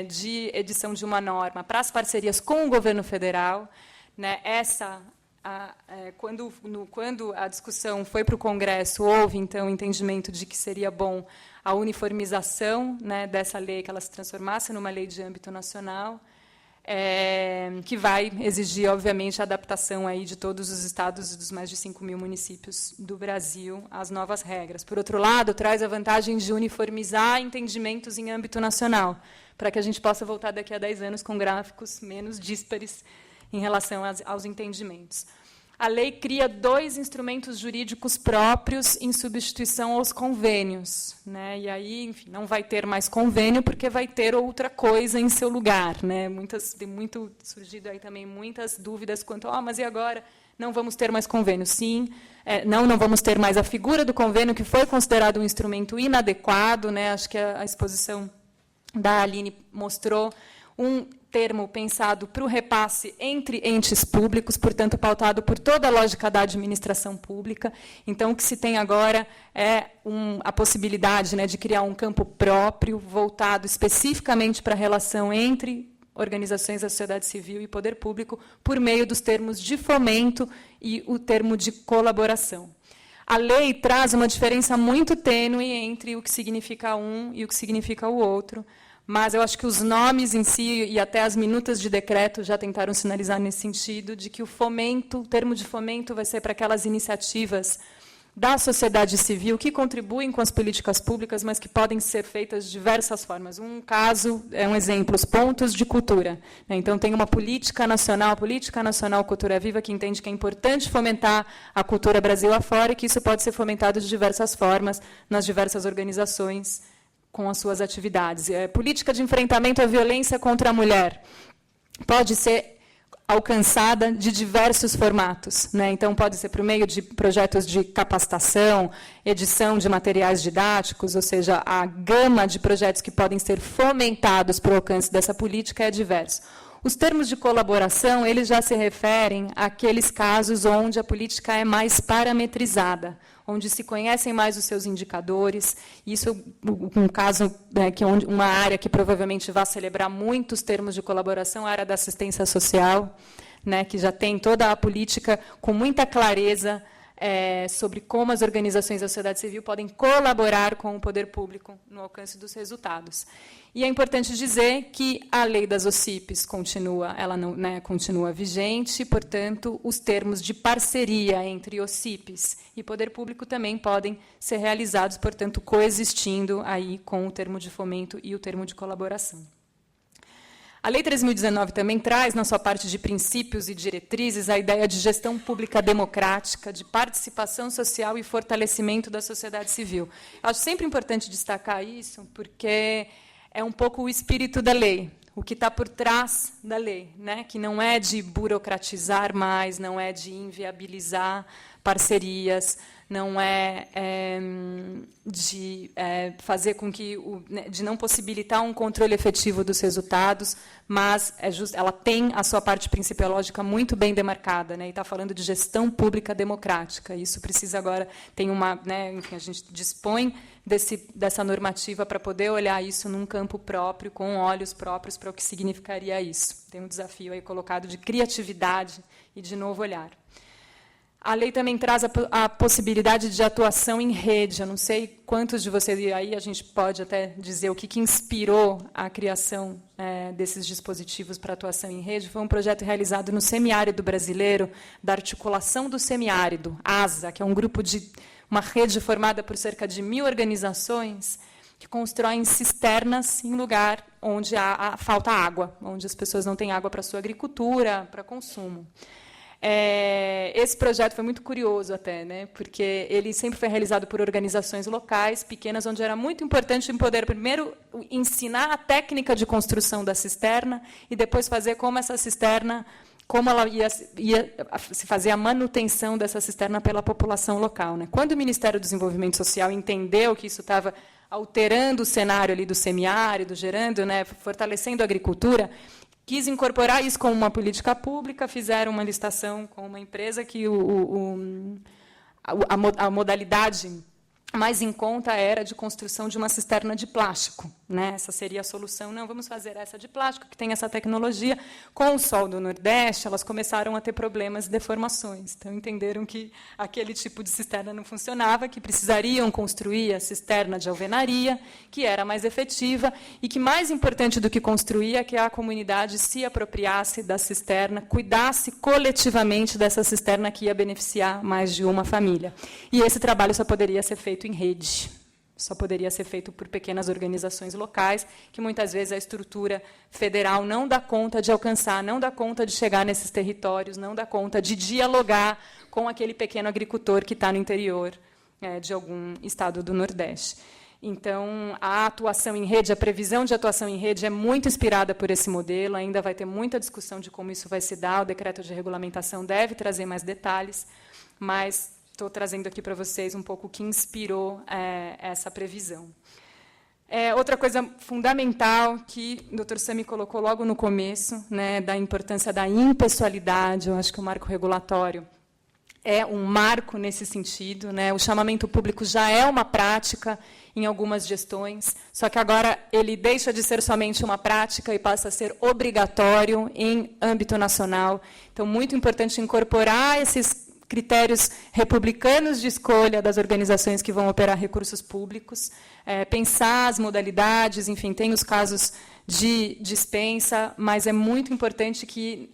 de edição de uma norma para as parcerias com o governo federal. Né? Quando a discussão foi para o Congresso, houve, então, o entendimento de que seria bom a uniformização, né, dessa lei, que ela se transformasse numa lei de âmbito nacional, que vai exigir, obviamente, a adaptação aí de todos os estados e dos mais de 5.000 municípios do Brasil às novas regras. Por outro lado, traz a vantagem de uniformizar entendimentos em âmbito nacional, para que a gente possa voltar daqui a 10 anos com gráficos menos díspares em relação aos entendimentos. A lei cria 2 instrumentos jurídicos próprios em substituição aos convênios. Né? E aí, enfim, não vai ter mais convênio, porque vai ter outra coisa em seu lugar. Né? Tem muito surgido aí também muitas dúvidas quanto mas e agora? Não vamos ter mais convênio. Sim, não vamos ter mais a figura do convênio, que foi considerado um instrumento inadequado. Né? Acho que a exposição da Aline mostrou um termo pensado para o repasse entre entes públicos, portanto, pautado por toda a lógica da administração pública. Então, o que se tem agora é a possibilidade, né, de criar um campo próprio, voltado especificamente para a relação entre organizações da sociedade civil e poder público, por meio dos termos de fomento e o termo de colaboração. A lei traz uma diferença muito tênue entre o que significa um e o que significa o outro, mas eu acho que os nomes em si e até as minutas de decreto já tentaram sinalizar nesse sentido, de que o termo de fomento vai ser para aquelas iniciativas da sociedade civil que contribuem com as políticas públicas, mas que podem ser feitas de diversas formas. Um caso é um exemplo, os pontos de cultura. Então, tem uma política nacional Cultura Viva, que entende que é importante fomentar a cultura Brasil afora e que isso pode ser fomentado de diversas formas nas diversas organizações com as suas atividades. Política de enfrentamento à violência contra a mulher pode ser alcançada de diversos formatos. Né? Então, pode ser por meio de projetos de capacitação, edição de materiais didáticos, ou seja, a gama de projetos que podem ser fomentados para o alcance dessa política é diverso. Os termos de colaboração, eles já se referem àqueles casos onde a política é mais parametrizada, onde se conhecem mais os seus indicadores. Isso um caso, né, uma área que provavelmente vai celebrar muitos termos de colaboração, a área da assistência social, né, que já tem toda a política com muita clareza sobre como as organizações da sociedade civil podem colaborar com o poder público no alcance dos resultados. E é importante dizer que a lei das OCIPs continua vigente, portanto, os termos de parceria entre OCIPs e poder público também podem ser realizados, portanto, coexistindo aí com o termo de fomento e o termo de colaboração. A Lei 13.019 também traz, na sua parte de princípios e diretrizes, a ideia de gestão pública democrática, de participação social e fortalecimento da sociedade civil. Eu acho sempre importante destacar isso, porque é um pouco o espírito da lei, o que está por trás da lei, né? Que não é de burocratizar mais, não é de inviabilizar parcerias, não é, de fazer com que de não possibilitar um controle efetivo dos resultados, mas ela tem a sua parte principiológica muito bem demarcada, né, e está falando de gestão pública democrática. Isso precisa agora tem enfim, a gente dispõe dessa normativa para poder olhar isso num campo próprio, com olhos próprios para o que significaria isso. Tem um desafio aí colocado de criatividade e de novo olhar. A lei também traz a possibilidade de atuação em rede. Eu não sei quantos de vocês, e aí a gente pode até dizer o que inspirou a criação desses dispositivos para atuação em rede. Foi um projeto realizado no semiárido brasileiro, da Articulação do Semiárido, ASA, que é um grupo uma rede formada por cerca de 1.000 organizações que constroem cisternas em lugar onde falta água, onde as pessoas não têm água para sua agricultura, para consumo. Esse projeto foi muito curioso até, né, porque ele sempre foi realizado por organizações locais, pequenas, onde era muito importante poder, primeiro, ensinar a técnica de construção da cisterna e depois fazer como essa cisterna, como ela ia se fazer a manutenção dessa cisterna pela população local. Né. Quando o Ministério do Desenvolvimento Social entendeu que isso estava alterando o cenário ali do semiárido, gerando, né, fortalecendo a agricultura, quis incorporar isso como uma política pública, fizeram uma licitação com uma empresa que a modalidade mais em conta era de construção de uma cisterna de plástico. Né? Essa seria a solução. Não, vamos fazer essa de plástico, que tem essa tecnologia. Com o sol do Nordeste, elas começaram a ter problemas e deformações. Então, entenderam que aquele tipo de cisterna não funcionava, que precisariam construir a cisterna de alvenaria, que era mais efetiva, e que, mais importante do que construir, é que a comunidade se apropriasse da cisterna, cuidasse coletivamente dessa cisterna que ia beneficiar mais de uma família. E esse trabalho só poderia ser feito em rede. Só poderia ser feito por pequenas organizações locais, que muitas vezes a estrutura federal não dá conta de alcançar, não dá conta de chegar nesses territórios, não dá conta de dialogar com aquele pequeno agricultor que está no interior de algum estado do Nordeste. Então, a atuação em rede, a previsão de atuação em rede é muito inspirada por esse modelo, ainda vai ter muita discussão de como isso vai se dar, o decreto de regulamentação deve trazer mais detalhes, mas estou trazendo aqui para vocês um pouco o que inspirou essa previsão. Outra coisa fundamental que o Dr. Sami colocou logo no começo, né, da importância da impessoalidade, eu acho que o marco regulatório é um marco nesse sentido. Né, o chamamento público já é uma prática em algumas gestões, só que agora ele deixa de ser somente uma prática e passa a ser obrigatório em âmbito nacional. Então, muito importante incorporar esses critérios republicanos de escolha das organizações que vão operar recursos públicos, pensar as modalidades, enfim, tem os casos de dispensa, mas é muito importante que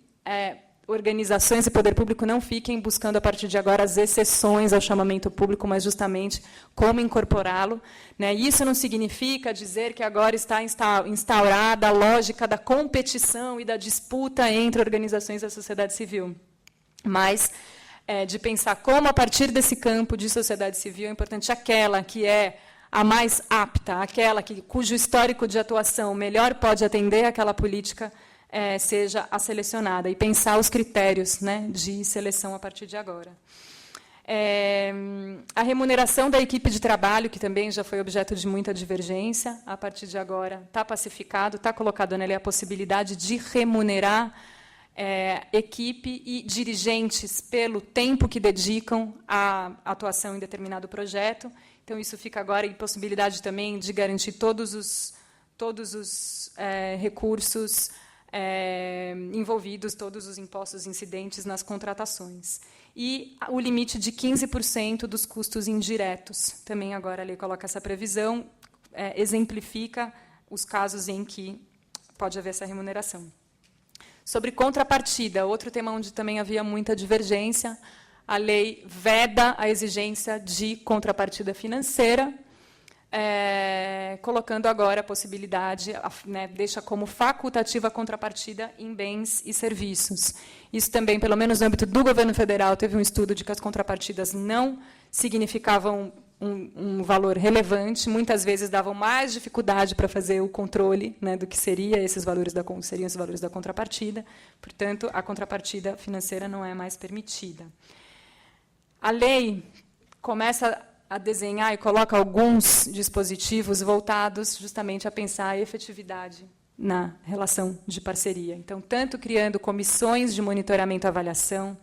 organizações e poder público não fiquem buscando, a partir de agora, as exceções ao chamamento público, mas justamente como incorporá-lo. Né? Isso não significa dizer que agora está instaurada a lógica da competição e da disputa entre organizações da sociedade civil, mas de pensar como, a partir desse campo de sociedade civil, é importante aquela que é a mais apta, aquela cujo histórico de atuação melhor pode atender aquela política, seja a selecionada, e pensar os critérios, né, de seleção a partir de agora. A remuneração da equipe de trabalho, que também já foi objeto de muita divergência, a partir de agora está pacificado, está colocado nele a possibilidade de remunerar equipe e dirigentes pelo tempo que dedicam à atuação em determinado projeto. Então, isso fica agora em possibilidade também de garantir todos os recursos envolvidos, todos os impostos incidentes nas contratações. E o limite de 15% dos custos indiretos. Também agora a lei coloca essa previsão, exemplifica os casos em que pode haver essa remuneração. Sobre contrapartida, outro tema onde também havia muita divergência, a lei veda a exigência de contrapartida financeira, colocando agora a possibilidade, né, deixa como facultativa a contrapartida em bens e serviços. Isso também, pelo menos no âmbito do governo federal, teve um estudo de que as contrapartidas não significavam um valor relevante, muitas vezes davam mais dificuldade para fazer o controle, né, do que seriam esses valores da contrapartida. Portanto, a contrapartida financeira não é mais permitida. A lei começa a desenhar e coloca alguns dispositivos voltados justamente a pensar a efetividade na relação de parceria. Então, tanto criando comissões de monitoramento e avaliação,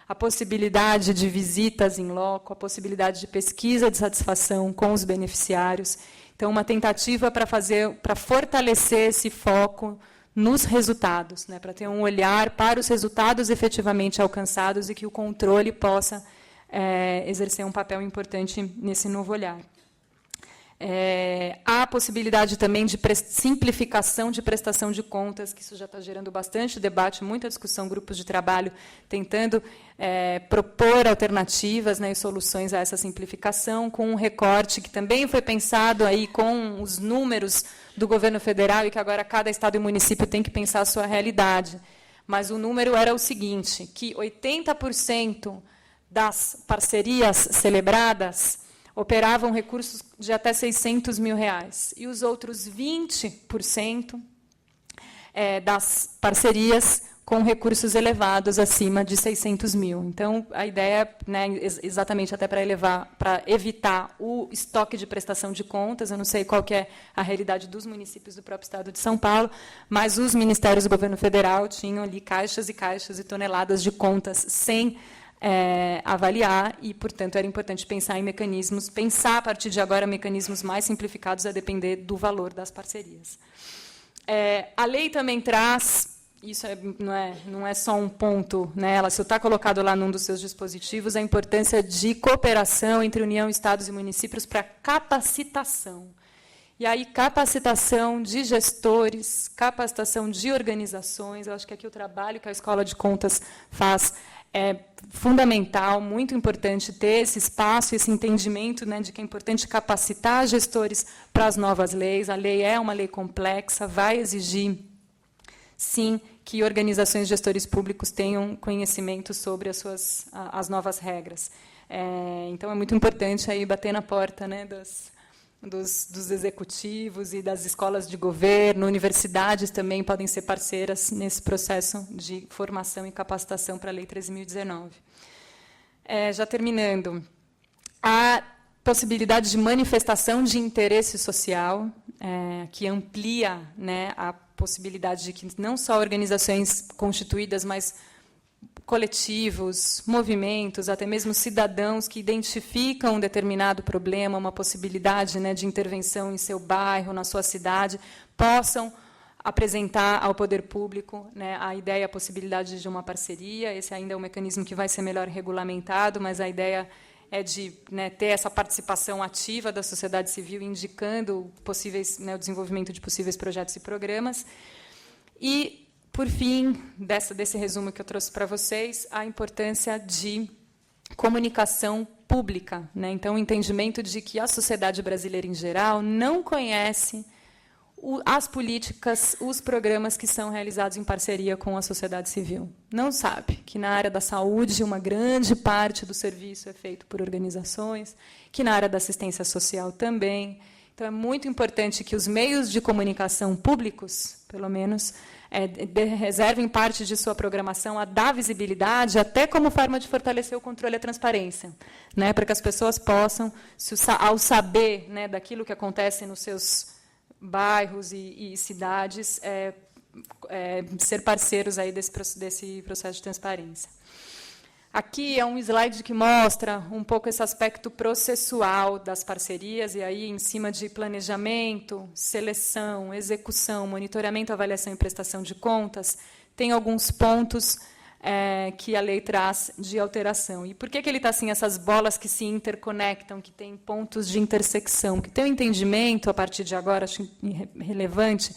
a possibilidade de visitas em loco, a possibilidade de pesquisa de satisfação com os beneficiários. Então, uma tentativa para fortalecer esse foco nos resultados, né, para ter um olhar para os resultados efetivamente alcançados e que o controle possa exercer um papel importante nesse novo olhar. Há a possibilidade também de simplificação de prestação de contas, que isso já está gerando bastante debate, muita discussão, grupos de trabalho tentando propor alternativas, né, e soluções a essa simplificação, com um recorte que também foi pensado aí com os números do governo federal e que agora cada estado e município tem que pensar a sua realidade. Mas o número era o seguinte, que 80% das parcerias celebradas operavam recursos de até R$600 mil, e os outros 20% das parcerias com recursos elevados acima de 600 mil. Então, a ideia, né, exatamente até para evitar o estoque de prestação de contas, eu não sei qual que é a realidade dos municípios do próprio Estado de São Paulo, mas os ministérios do governo federal tinham ali caixas e caixas e toneladas de contas sem avaliar, e, portanto, era importante pensar em mecanismos, pensar, a partir de agora, mecanismos mais simplificados a depender do valor das parcerias. A lei também traz, isso não é só um ponto, né, ela só está colocado lá num dos seus dispositivos, a importância de cooperação entre União, Estados e municípios para capacitação. E aí, capacitação de gestores, capacitação de organizações, eu acho que aqui o trabalho que a Escola de Contas faz é fundamental, muito importante ter esse espaço, esse entendimento, né, de que é importante capacitar gestores para as novas leis. A lei é uma lei complexa, vai exigir, sim, que organizações e gestores públicos tenham conhecimento sobre as novas regras. Então, é muito importante aí bater na porta, né, dos executivos e das escolas de governo, universidades também podem ser parceiras nesse processo de formação e capacitação para a Lei 13.019. Já terminando, a possibilidade de manifestação de interesse social, que amplia, né, a possibilidade de que não só organizações constituídas, mas coletivos, movimentos, até mesmo cidadãos que identificam um determinado problema, uma possibilidade, né, de intervenção em seu bairro, na sua cidade, possam apresentar ao poder público, né, a ideia, a possibilidade de uma parceria. Esse ainda é um mecanismo que vai ser melhor regulamentado, mas a ideia é de, né, ter essa participação ativa da sociedade civil, indicando possíveis, né, o desenvolvimento de possíveis projetos e programas. E, por fim, desse resumo que eu trouxe para vocês, a importância de comunicação pública, né? Então, o entendimento de que a sociedade brasileira, em geral, não conhece as políticas, os programas que são realizados em parceria com a sociedade civil. Não sabe que, na área da saúde, uma grande parte do serviço é feito por organizações, que, na área da assistência social, também. Então, é muito importante que os meios de comunicação públicos, pelo menos, reservem parte de sua programação a dar visibilidade, até como forma de fortalecer o controle e a transparência, né, para que as pessoas possam, ao saber, né, daquilo que acontece nos seus bairros e cidades, ser parceiros aí desse processo de transparência. Aqui é um slide que mostra um pouco esse aspecto processual das parcerias, e aí, em cima de planejamento, seleção, execução, monitoramento, avaliação e prestação de contas, tem alguns pontos que a lei traz de alteração. E por que ele está assim, essas bolas que se interconectam, que têm pontos de intersecção? Que tem um entendimento, a partir de agora, acho relevante,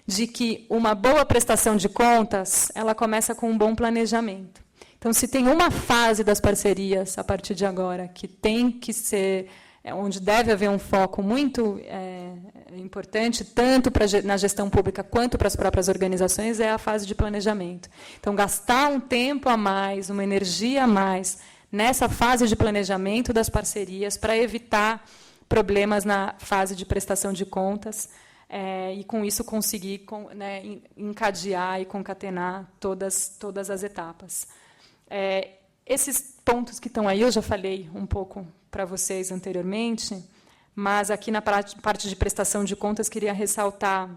de que uma boa prestação de contas ela começa com um bom planejamento. Então, se tem uma fase das parcerias, a partir de agora, que tem que ser, onde deve haver um foco muito importante, tanto na gestão pública quanto para as próprias organizações, é a fase de planejamento. Então, gastar um tempo a mais, uma energia a mais, nessa fase de planejamento das parcerias, para evitar problemas na fase de prestação de contas, e, com isso, conseguir, né, encadear e concatenar todas as etapas. Esses pontos que estão aí, eu já falei um pouco para vocês anteriormente, mas aqui na parte de prestação de contas, queria ressaltar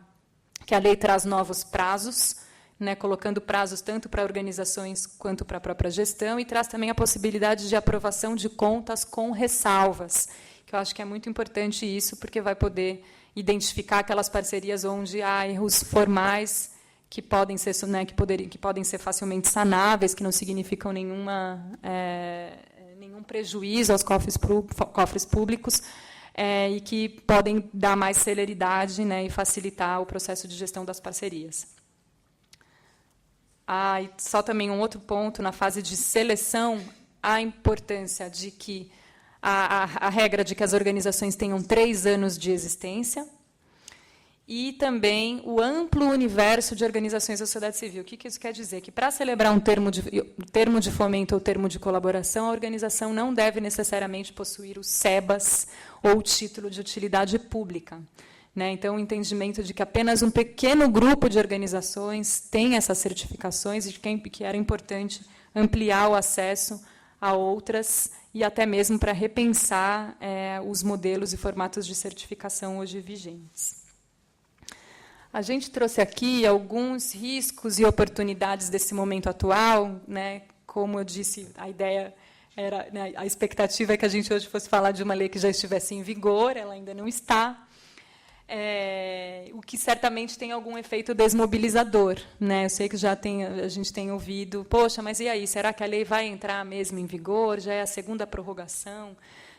que a lei traz novos prazos, né, colocando prazos tanto para organizações quanto para a própria gestão, e traz também a possibilidade de aprovação de contas com ressalvas, que eu acho que é muito importante isso, porque vai poder identificar aquelas parcerias onde há erros formais que podem ser, né, que podem ser facilmente sanáveis, que não significam nenhum prejuízo aos cofres públicos, e que podem dar mais celeridade, né, e facilitar o processo de gestão das parcerias. E só também um outro ponto, na fase de seleção, a importância de que a regra de que as organizações tenham 3 anos de existência, e também o amplo universo de organizações da sociedade civil. O que isso quer dizer? Que, para celebrar um termo de fomento ou termo de colaboração, a organização não deve necessariamente possuir o SEBAS ou o título de utilidade pública. Né? Então, o entendimento de que apenas um pequeno grupo de organizações tem essas certificações e de que era importante ampliar o acesso a outras e até mesmo para repensar os modelos e formatos de certificação hoje vigentes. A gente trouxe aqui alguns riscos e oportunidades desse momento atual, né? Como eu disse, a ideia era, né, a expectativa é que a gente hoje fosse falar de uma lei que já estivesse em vigor, ela ainda não está, o que certamente tem algum efeito desmobilizador, né? Eu sei que a gente tem ouvido, poxa, mas e aí, será que a lei vai entrar mesmo em vigor? Já é a segunda prorrogação,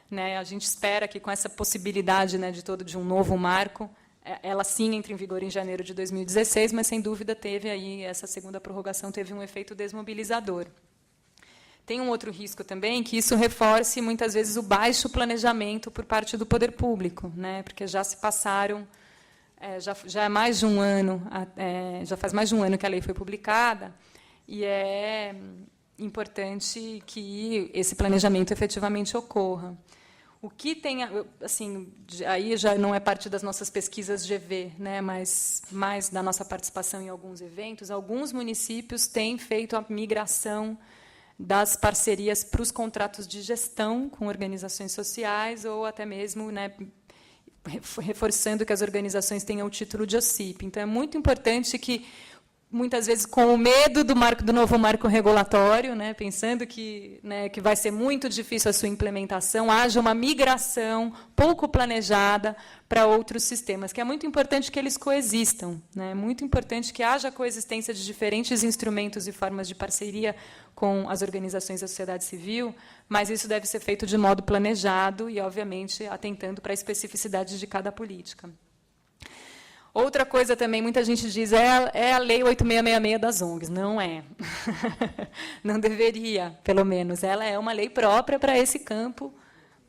né? A gente espera que com essa possibilidade, né, de um novo marco, ela sim entra em vigor em janeiro de 2016, mas, sem dúvida, essa segunda prorrogação teve um efeito desmobilizador. Tem um outro risco também, que isso reforce, muitas vezes, o baixo planejamento por parte do poder público, né? Porque já se passaram, já é mais de um ano, já faz mais de um ano que a lei foi publicada, e é importante que esse planejamento efetivamente ocorra. O que tem, assim, aí já não é parte das nossas pesquisas GV, né, mas mais da nossa participação em alguns eventos, alguns municípios têm feito a migração das parcerias para os contratos de gestão com organizações sociais, ou até mesmo, né, reforçando que as organizações tenham o título de OCIP. Então, é muito importante que, muitas vezes, com o medo do novo marco regulatório, né, pensando que vai ser muito difícil a sua implementação, haja uma migração pouco planejada para outros sistemas, que é muito importante que eles coexistam, né, é muito importante que haja coexistência de diferentes instrumentos e formas de parceria com as organizações da sociedade civil, mas isso deve ser feito de modo planejado e, obviamente, atentando para a especificidade de cada política. Outra coisa também, muita gente diz, é a Lei 8666 das ONGs. Não é. Não deveria, pelo menos. Ela é uma lei própria para esse campo,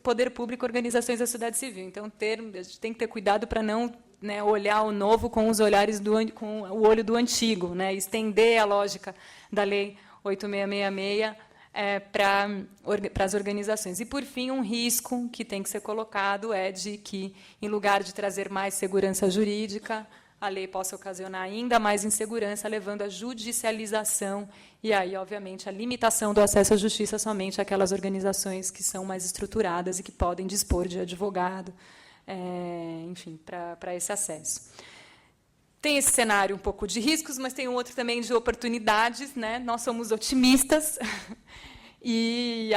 poder público, organizações da sociedade civil. Então, a gente tem que ter cuidado para não, né, olhar o novo com os olhares com o olho do antigo, né, estender a lógica da Lei 8666 para as organizações. E, por fim, um risco que tem que ser colocado é de que, em lugar de trazer mais segurança jurídica, a lei possa ocasionar ainda mais insegurança, levando à judicialização e, aí, obviamente, a limitação do acesso à justiça somente àquelas organizações que são mais estruturadas e que podem dispor de advogado, enfim, para esse acesso. Tem esse cenário um pouco de riscos, mas tem um outro também de oportunidades, né? Nós somos otimistas e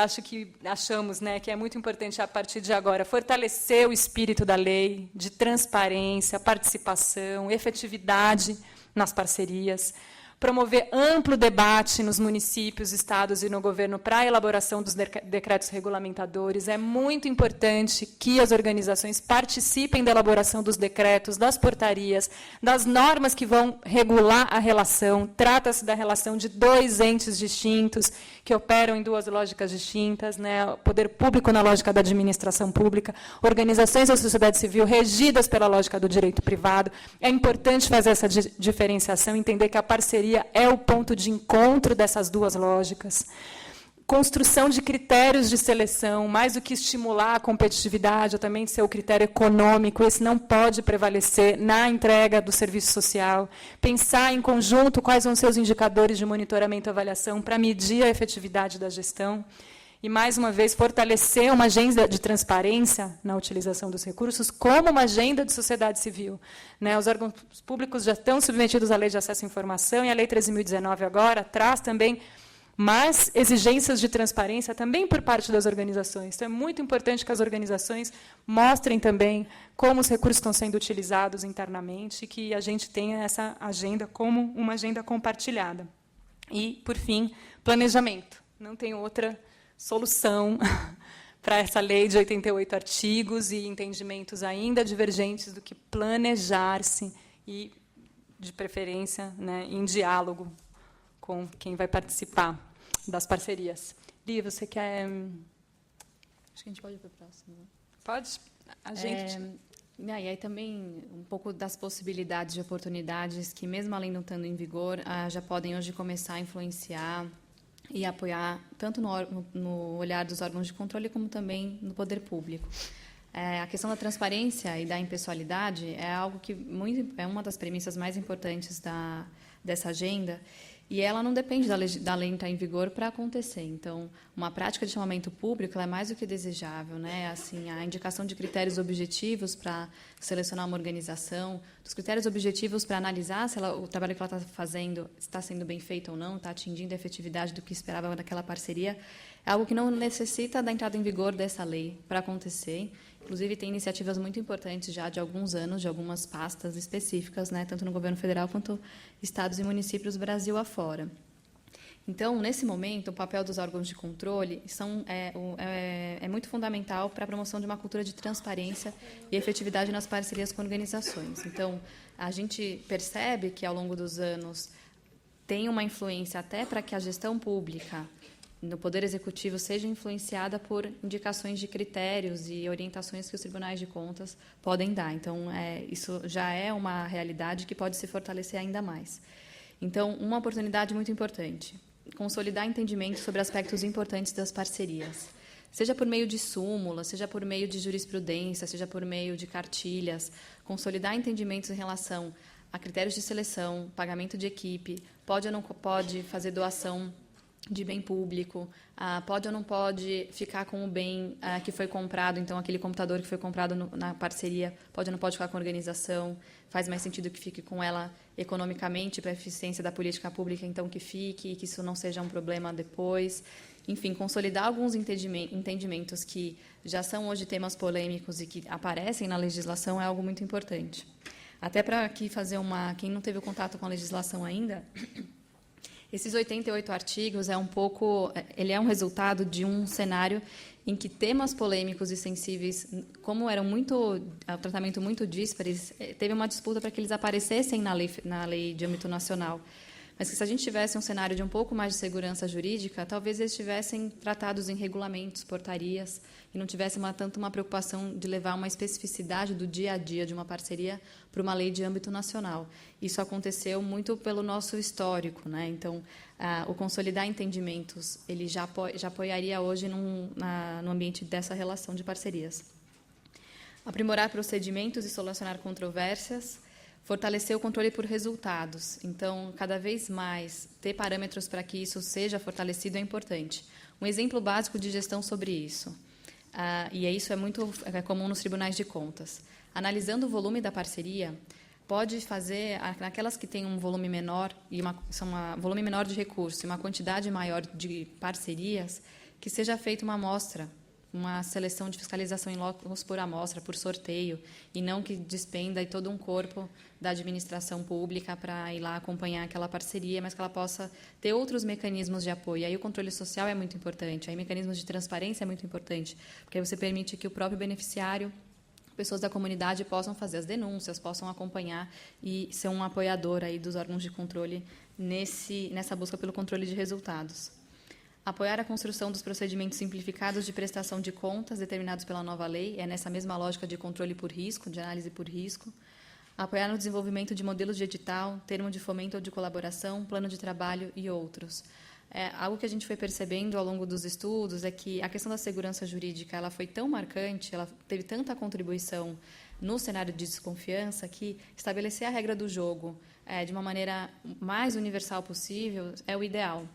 achamos, né, que é muito importante, a partir de agora, fortalecer o espírito da lei, de transparência, participação, efetividade nas parcerias, promover amplo debate nos municípios, estados e no governo para a elaboração dos decretos regulamentadores. É muito importante que as organizações participem da elaboração dos decretos, das portarias, das normas que vão regular a relação. Trata-se da relação de 2 entes distintos, que operam em 2 lógicas distintas, né? O poder público na lógica da administração pública, organizações da sociedade civil regidas pela lógica do direito privado. É importante fazer essa diferenciação, entender que a parceria é o ponto de encontro dessas 2 lógicas. Construção de critérios de seleção, mais do que estimular a competitividade, ou também ser o critério econômico, esse não pode prevalecer na entrega do serviço social. Pensar em conjunto quais vão ser os indicadores de monitoramento e avaliação para medir a efetividade da gestão. E, mais uma vez, fortalecer uma agenda de transparência na utilização dos recursos como uma agenda de sociedade civil. Né, os órgãos públicos já estão submetidos à Lei de Acesso à Informação, e a Lei 13.019 agora traz também mas exigências de transparência também por parte das organizações. Então, é muito importante que as organizações mostrem também como os recursos estão sendo utilizados internamente e que a gente tenha essa agenda como uma agenda compartilhada. E, por fim, planejamento. Não tem outra solução para essa lei de 88 artigos e entendimentos ainda divergentes do que planejar-se e, de preferência, né, em diálogo com quem vai participar das parcerias. Li, você quer... Acho que a gente pode ir para o próximo. Pode? A gente... E aí também um pouco das possibilidades de oportunidades que, mesmo a lei não estando em vigor, já podem hoje começar a influenciar e apoiar tanto no olhar dos órgãos de controle como também no poder público. A questão da transparência e da impessoalidade é algo que é uma das premissas mais importantes dessa agenda, e ela não depende da lei entrar em vigor para acontecer. Então, uma prática de chamamento público ela é mais do que desejável, né? Assim, a indicação de critérios objetivos para selecionar uma organização, dos critérios objetivos para analisar se o trabalho que ela está fazendo está sendo bem feito ou não, está atingindo a efetividade do que esperava daquela parceria, é algo que não necessita da entrada em vigor dessa lei para acontecer. Inclusive, tem iniciativas muito importantes já de alguns anos, de algumas pastas específicas, né, tanto no governo federal quanto estados e municípios Brasil afora. Então, nesse momento, o papel dos órgãos de controle é muito fundamental para a promoção de uma cultura de transparência e efetividade nas parcerias com organizações. Então, a gente percebe que, ao longo dos anos, tem uma influência até para que a gestão pública no Poder Executivo seja influenciada por indicações de critérios e orientações que os tribunais de contas podem dar. Então, isso já é uma realidade que pode se fortalecer ainda mais. Então, uma oportunidade muito importante, consolidar entendimento sobre aspectos importantes das parcerias, seja por meio de súmulas, seja por meio de jurisprudência, seja por meio de cartilhas, consolidar entendimentos em relação a critérios de seleção, pagamento de equipe, pode ou não pode fazer doação de bem público, pode ou não pode ficar com o bem que foi comprado, então aquele computador que foi comprado na parceria, pode ou não pode ficar com a organização, faz mais sentido que fique com ela economicamente para a eficiência da política pública, então que fique e que isso não seja um problema depois. Enfim, consolidar alguns entendimentos que já são hoje temas polêmicos e que aparecem na legislação é algo muito importante. Até para aqui fazer quem não teve contato com a legislação ainda, esses 88 artigos ele é um resultado de um cenário em que temas polêmicos e sensíveis, como eram um tratamento muito díspares, teve uma disputa para que eles aparecessem na lei de âmbito nacional. Mas que se a gente tivesse um cenário de um pouco mais de segurança jurídica, talvez eles estivessem tratados em regulamentos, portarias, e não tivesse tanto uma preocupação de levar uma especificidade do dia a dia de uma parceria para uma lei de âmbito nacional. Isso aconteceu muito pelo nosso histórico, né? Então, o consolidar entendimentos, ele já apoiaria hoje no ambiente dessa relação de parcerias. Aprimorar procedimentos e solucionar controvérsias, fortalecer o controle por resultados. Então, cada vez mais, ter parâmetros para que isso seja fortalecido é importante. Um exemplo básico de gestão sobre isso, e isso é comum nos tribunais de contas. Analisando o volume da parceria, pode fazer, naquelas que têm um volume menor, volume menor de recursos e uma quantidade maior de parcerias, que seja feita uma amostra, uma seleção de fiscalização em locos por amostra, por sorteio, e não que despenda todo um corpo da administração pública para ir lá acompanhar aquela parceria, mas que ela possa ter outros mecanismos de apoio. Aí o controle social é muito importante, aí mecanismos de transparência é muito importante, porque aí você permite que o próprio beneficiário, pessoas da comunidade possam fazer as denúncias, possam acompanhar e ser um apoiador aí dos órgãos de controle nessa busca pelo controle de resultados. Apoiar a construção dos procedimentos simplificados de prestação de contas determinados pela nova lei, é nessa mesma lógica de controle por risco, de análise por risco. Apoiar no desenvolvimento de modelos de edital, termo de fomento ou de colaboração, plano de trabalho e outros. Algo que a gente foi percebendo ao longo dos estudos é que a questão da segurança jurídica ela foi tão marcante, ela teve tanta contribuição no cenário de desconfiança que estabelecer a regra do jogo de uma maneira mais universal possível é o ideal.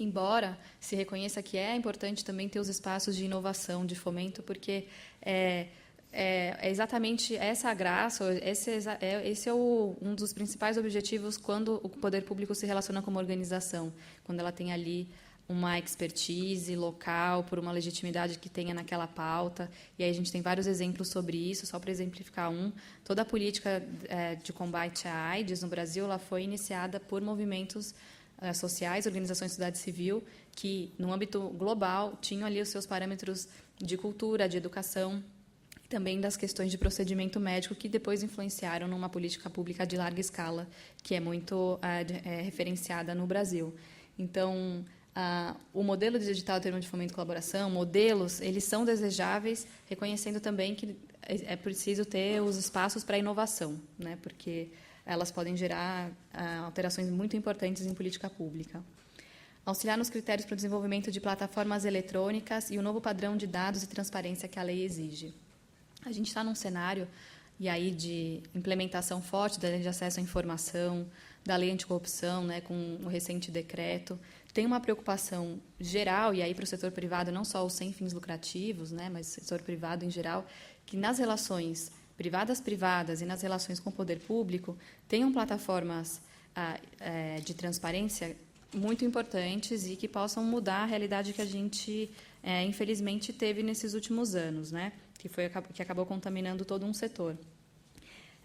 Embora se reconheça que é importante também ter os espaços de inovação, de fomento, porque é exatamente essa a graça, esse é um dos principais objetivos quando o poder público se relaciona com uma organização, quando ela tem ali uma expertise local, por uma legitimidade que tenha naquela pauta. E aí a gente tem vários exemplos sobre isso, só para exemplificar um. Toda a política de combate à AIDS no Brasil ela foi iniciada por movimentos sociais, organizações de sociedade civil, que, no âmbito global, tinham ali os seus parâmetros de cultura, de educação, e também das questões de procedimento médico, que depois influenciaram numa política pública de larga escala, que é muito referenciada no Brasil. Então, o modelo de edital de termo de fomento e colaboração, modelos, eles são desejáveis, reconhecendo também que é preciso ter os espaços para inovação, né? Porque elas podem gerar alterações muito importantes em política pública. Auxiliar nos critérios para o desenvolvimento de plataformas eletrônicas e o novo padrão de dados e transparência que a lei exige. A gente está num cenário e aí de implementação forte da lei de acesso à informação, da lei anticorrupção, né, com o recente decreto. Tem uma preocupação geral, e aí para o setor privado, não só os sem fins lucrativos, né, mas o setor privado em geral, que nas relações privadas-privadas e nas relações com o poder público tenham plataformas de transparência muito importantes e que possam mudar a realidade que a gente, infelizmente, teve nesses últimos anos, né, que acabou contaminando todo um setor.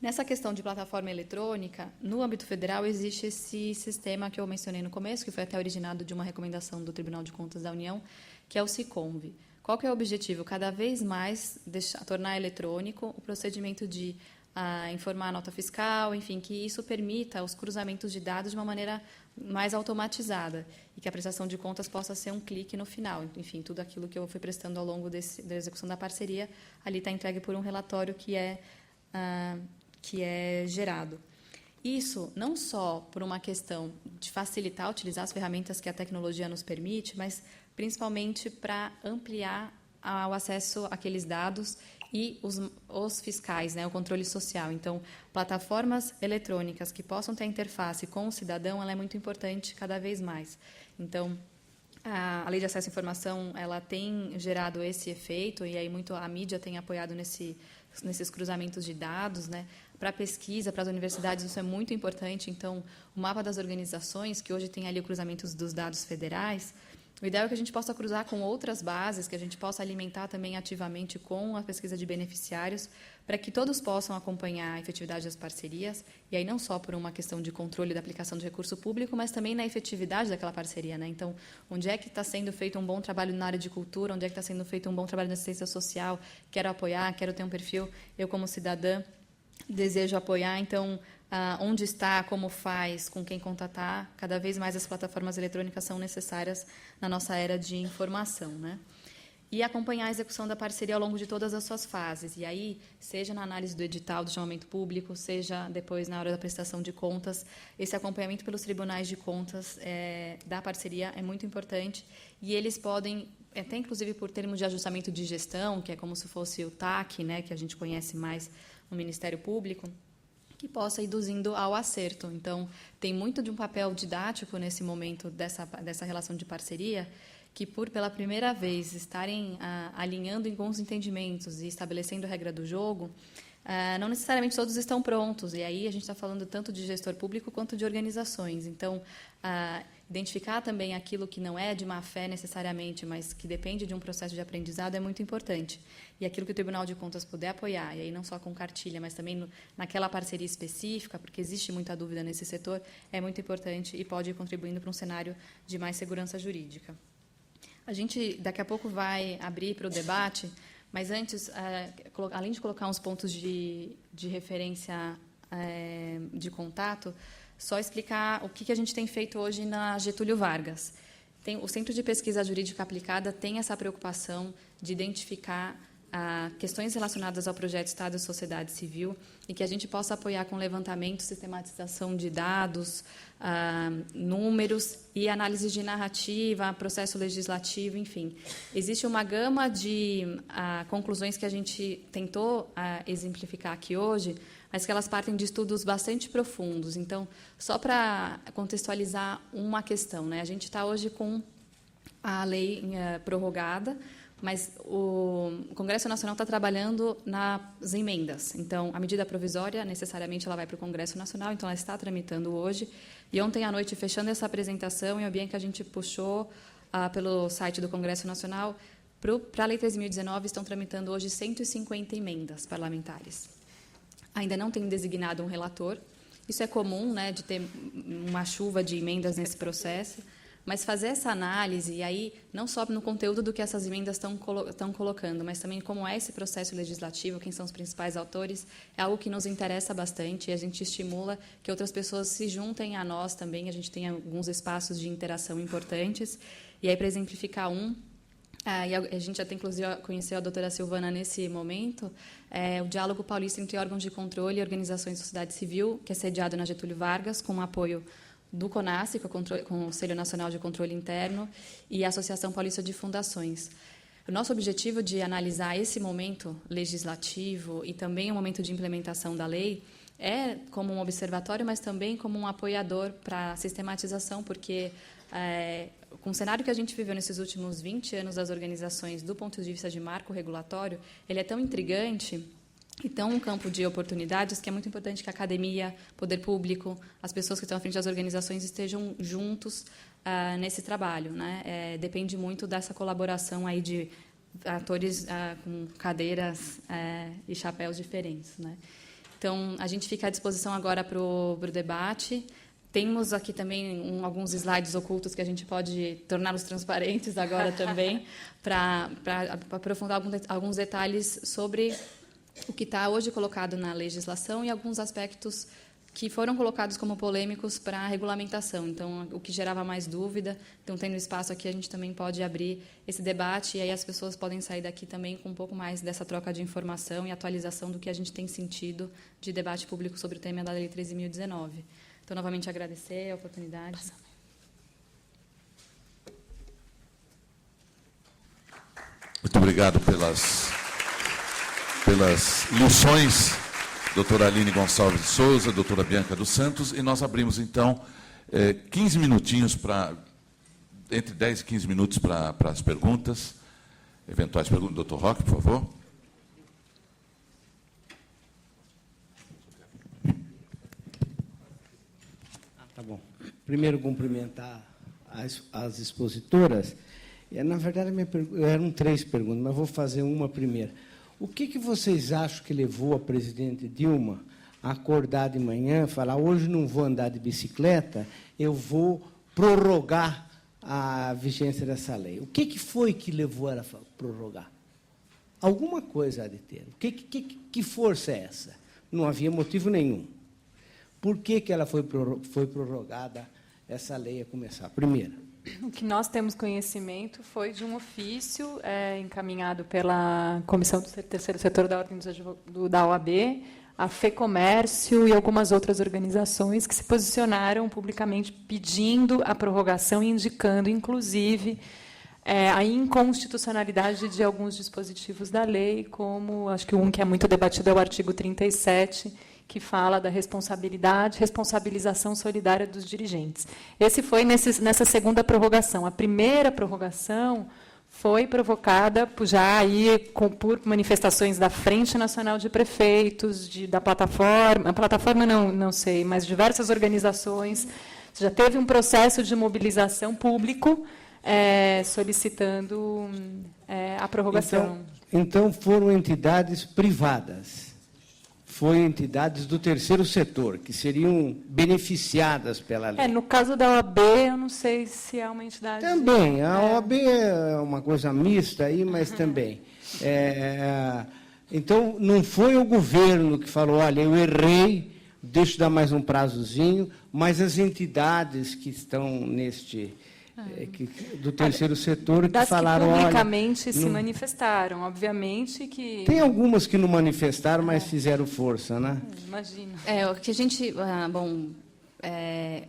Nessa questão de plataforma eletrônica, no âmbito federal existe esse sistema que eu mencionei no começo, que foi até originado de uma recomendação do Tribunal de Contas da União, que é o SICOMV. Qual que é o objetivo? Cada vez mais tornar eletrônico o procedimento de informar a nota fiscal, enfim, que isso permita os cruzamentos de dados de uma maneira mais automatizada e que a prestação de contas possa ser um clique no final. Enfim, tudo aquilo que eu fui prestando ao longo da execução da parceria, ali está entregue por um relatório que é gerado. Isso não só por uma questão de facilitar utilizar as ferramentas que a tecnologia nos permite, mas principalmente para ampliar o acesso àqueles dados e os fiscais, né, o controle social. Então, plataformas eletrônicas que possam ter interface com o cidadão, ela é muito importante cada vez mais. Então, a Lei de Acesso à Informação ela tem gerado esse efeito, e aí muito a mídia tem apoiado nesses cruzamentos de dados, né? Para a pesquisa, para as universidades, isso é muito importante. Então, o mapa das organizações, que hoje tem ali o cruzamento dos dados federais, o ideal é que a gente possa cruzar com outras bases, que a gente possa alimentar também ativamente com a pesquisa de beneficiários, para que todos possam acompanhar a efetividade das parcerias, e aí não só por uma questão de controle da aplicação de recurso público, mas também na efetividade daquela parceria, né? Então, onde é que está sendo feito um bom trabalho na área de cultura, onde é que está sendo feito um bom trabalho na assistência social, quero apoiar, quero ter um perfil, eu como cidadã desejo apoiar, então, onde está, como faz, com quem contatar, cada vez mais as plataformas eletrônicas são necessárias na nossa era de informação, né? E acompanhar a execução da parceria ao longo de todas as suas fases. E aí, seja na análise do edital, do chamamento público, seja depois na hora da prestação de contas, esse acompanhamento pelos tribunais de contas da parceria é muito importante. E eles podem, até inclusive por termos de ajustamento de gestão, que é como se fosse o TAC, né, que a gente conhece mais no Ministério Público, que possa ir induzindo ao acerto. Então, tem muito de um papel didático nesse momento dessa relação de parceria, que, pela primeira vez, estarem alinhando em bons entendimentos e estabelecendo a regra do jogo, não necessariamente todos estão prontos. E aí a gente está falando tanto de gestor público quanto de organizações. Então, identificar também aquilo que não é de má fé necessariamente, mas que depende de um processo de aprendizado é muito importante. E aquilo que o Tribunal de Contas puder apoiar, e aí não só com cartilha, mas também naquela parceria específica, porque existe muita dúvida nesse setor, é muito importante e pode ir contribuindo para um cenário de mais segurança jurídica. A gente, daqui a pouco, vai abrir para o debate, mas antes, além de colocar uns pontos de referência de contato, só explicar o que a gente tem feito hoje na Getúlio Vargas. O Centro de Pesquisa Jurídica Aplicada tem essa preocupação de identificar questões relacionadas ao projeto Estado e Sociedade Civil e que a gente possa apoiar com levantamento, sistematização de dados, números e análise de narrativa, processo legislativo, enfim. Existe uma gama de conclusões que a gente tentou exemplificar aqui hoje, mas que elas partem de estudos bastante profundos. Então, só para contextualizar uma questão, né? A gente está hoje com a lei prorrogada, mas o Congresso Nacional está trabalhando nas emendas. Então, a medida provisória, necessariamente, ela vai para o Congresso Nacional, então ela está tramitando hoje. E ontem à noite, fechando essa apresentação, em Bianca, a gente puxou pelo site do Congresso Nacional, para a Lei 13.019, estão tramitando hoje 150 emendas parlamentares. Ainda não tem designado um relator. Isso é comum, né, de ter uma chuva de emendas nesse processo, mas fazer essa análise, e aí não só no conteúdo do que essas emendas estão colocando, mas também como é esse processo legislativo, quem são os principais autores, é algo que nos interessa bastante, e a gente estimula que outras pessoas se juntem a nós também, a gente tem alguns espaços de interação importantes, e aí, para exemplificar e a gente até, inclusive, conheceu a doutora Silvana nesse momento, o Diálogo Paulista entre órgãos de controle e organizações da sociedade civil, que é sediado na Getúlio Vargas, com o apoio do CONASSE, com o Conselho Nacional de Controle Interno, e a Associação Paulista de Fundações. O nosso objetivo de analisar esse momento legislativo e também o momento de implementação da lei é como um observatório, mas também como um apoiador para a sistematização, porque, com o cenário que a gente viveu nesses últimos 20 anos das organizações, do ponto de vista de marco regulatório, ele é tão intrigante e tão um campo de oportunidades que é muito importante que a academia, poder público, as pessoas que estão à frente das organizações estejam juntos nesse trabalho, né? Depende muito dessa colaboração aí de atores com cadeiras e chapéus diferentes, né? Então, a gente fica à disposição agora para o debate. Temos aqui também alguns slides ocultos que a gente pode torná-los transparentes agora também, para aprofundar alguns detalhes sobre o que está hoje colocado na legislação e alguns aspectos que foram colocados como polêmicos para a regulamentação. Então, o que gerava mais dúvida. Então, tendo espaço aqui, a gente também pode abrir esse debate, e aí as pessoas podem sair daqui também com um pouco mais dessa troca de informação e atualização do que a gente tem sentido de debate público sobre o tema da Lei 13.019. Então, novamente, agradecer a oportunidade. Muito obrigado pelas lições, doutora Aline Gonçalves de Souza, doutora Bianca dos Santos, e nós abrimos, então, 15 minutinhos entre 10 e 15 minutos para as perguntas, eventuais perguntas. Doutor Roque, por favor. Tá bom. Primeiro, cumprimentar as expositoras. Na verdade, eram 3 perguntas, mas vou fazer uma primeira. O que vocês acham que levou a presidente Dilma a acordar de manhã e falar: hoje não vou andar de bicicleta, eu vou prorrogar a vigência dessa lei? O que foi que levou ela a prorrogar? Alguma coisa há de ter. Que força é essa? Não havia motivo nenhum. Por que ela foi prorrogada, essa lei a começar? Primeiro. O que nós temos conhecimento foi de um ofício encaminhado pela Comissão do Terceiro Setor da Ordem da OAB, a FEComércio e algumas outras organizações que se posicionaram publicamente pedindo a prorrogação e indicando, inclusive, a inconstitucionalidade de alguns dispositivos da lei, como, acho que um que é muito debatido é o artigo 37, que fala da responsabilização solidária dos dirigentes. Esse foi nessa segunda prorrogação. A primeira prorrogação foi provocada por manifestações da Frente Nacional de Prefeitos, da plataforma, a plataforma não sei, mas diversas organizações. Já teve um processo de mobilização público solicitando a prorrogação. Então, foram entidades privadas. Foram entidades do terceiro setor, que seriam beneficiadas pela lei. No caso da OAB, eu não sei se é uma entidade... Também, a OAB é uma coisa mista, aí, mas também. Então, não foi o governo que falou: olha, eu errei, deixa eu dar mais um prazozinho, mas as entidades que estão do terceiro setor que falaram... Que publicamente se manifestaram, obviamente que... Tem algumas que não manifestaram, mas fizeram força, né? Imagino. O que a gente...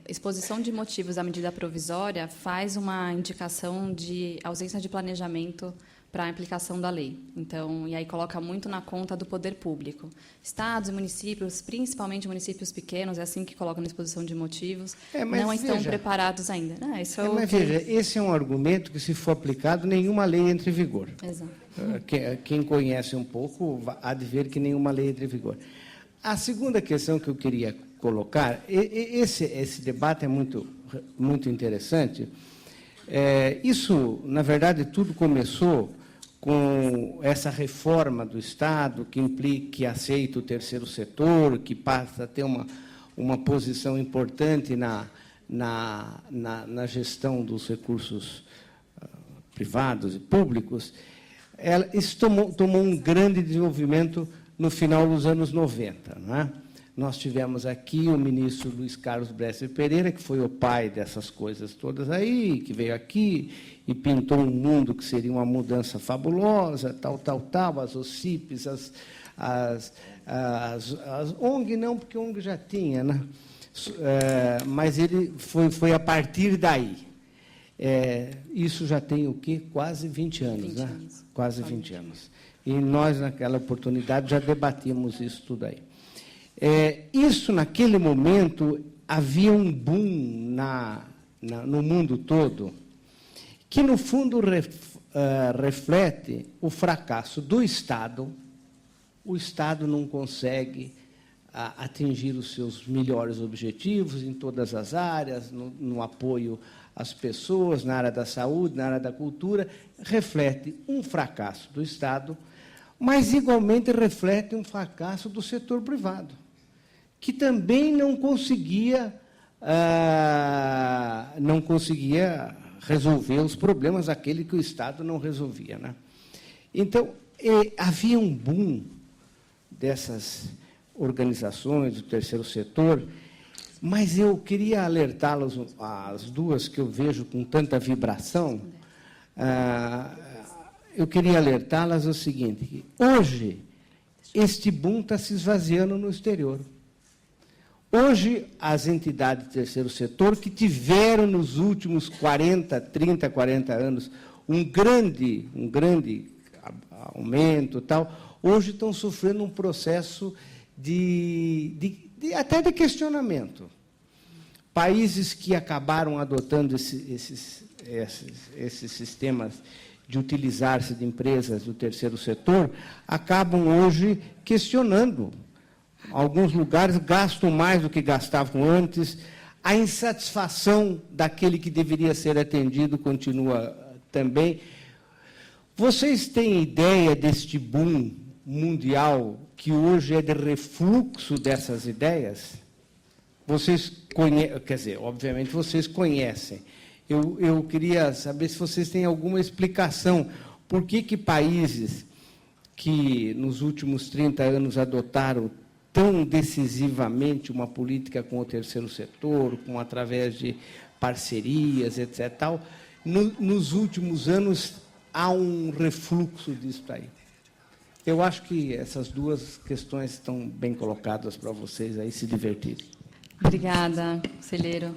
exposição de motivos à medida provisória faz uma indicação de ausência de planejamento para a aplicação da lei. Então, e aí coloca muito na conta do poder público. Estados e municípios, principalmente municípios pequenos, é assim que colocam na exposição de motivos, não estão preparados ainda. Mas veja, esse é um argumento que, se for aplicado, nenhuma lei entra em vigor. Exato. Quem conhece um pouco há de ver que nenhuma lei entra em vigor. A segunda questão que eu queria colocar, esse debate é muito interessante. Isso, na verdade, tudo começou com essa reforma do Estado que implica, que aceita o terceiro setor, que passa a ter uma posição importante na gestão dos recursos privados e públicos. Isso tomou um grande desenvolvimento no final dos anos 90. Não é? Nós tivemos aqui o ministro Luiz Carlos Bresser Pereira, que foi o pai dessas coisas todas aí, que veio aqui e pintou um mundo que seria uma mudança fabulosa, tal, as OCIPs, as ONG não, porque ONG já tinha, né? Mas ele foi a partir daí. Isso já tem o quê? Quase 20 anos, 20 anos. Quase 20 anos. E nós, naquela oportunidade, já debatíamos isso tudo aí. Isso, naquele momento, havia um boom no mundo todo, que, no fundo, reflete o fracasso do Estado. O Estado não consegue atingir os seus melhores objetivos em todas as áreas, no apoio às pessoas, na área da saúde, na área da cultura, reflete um fracasso do Estado, mas, igualmente, reflete um fracasso do setor privado, que também não conseguia resolver os problemas daquele que o Estado não resolvia, né? Então, havia um boom dessas organizações do terceiro setor, mas eu queria alertá-los, as duas que eu vejo com tanta vibração, eu queria alertá-las o seguinte: que hoje este boom está se esvaziando no exterior. Hoje, as entidades do terceiro setor, que tiveram nos últimos 30, 40 anos um grande aumento, tal, hoje estão sofrendo um processo até de questionamento. Países que acabaram adotando esses sistemas de utilizar-se de empresas do terceiro setor acabam hoje questionando. Alguns lugares gastam mais do que gastavam antes. A insatisfação daquele que deveria ser atendido continua também. Vocês têm ideia deste boom mundial que hoje é de refluxo dessas ideias? Vocês conhecem, quer dizer, obviamente vocês conhecem. Eu queria saber se vocês têm alguma explicação por que países que nos últimos 30 anos adotaram tão decisivamente uma política com o terceiro setor, através de parcerias, etc., tal, nos últimos anos há um refluxo disso aí. Eu acho que essas duas questões estão bem colocadas para vocês aí se divertirem. Obrigada, conselheiro.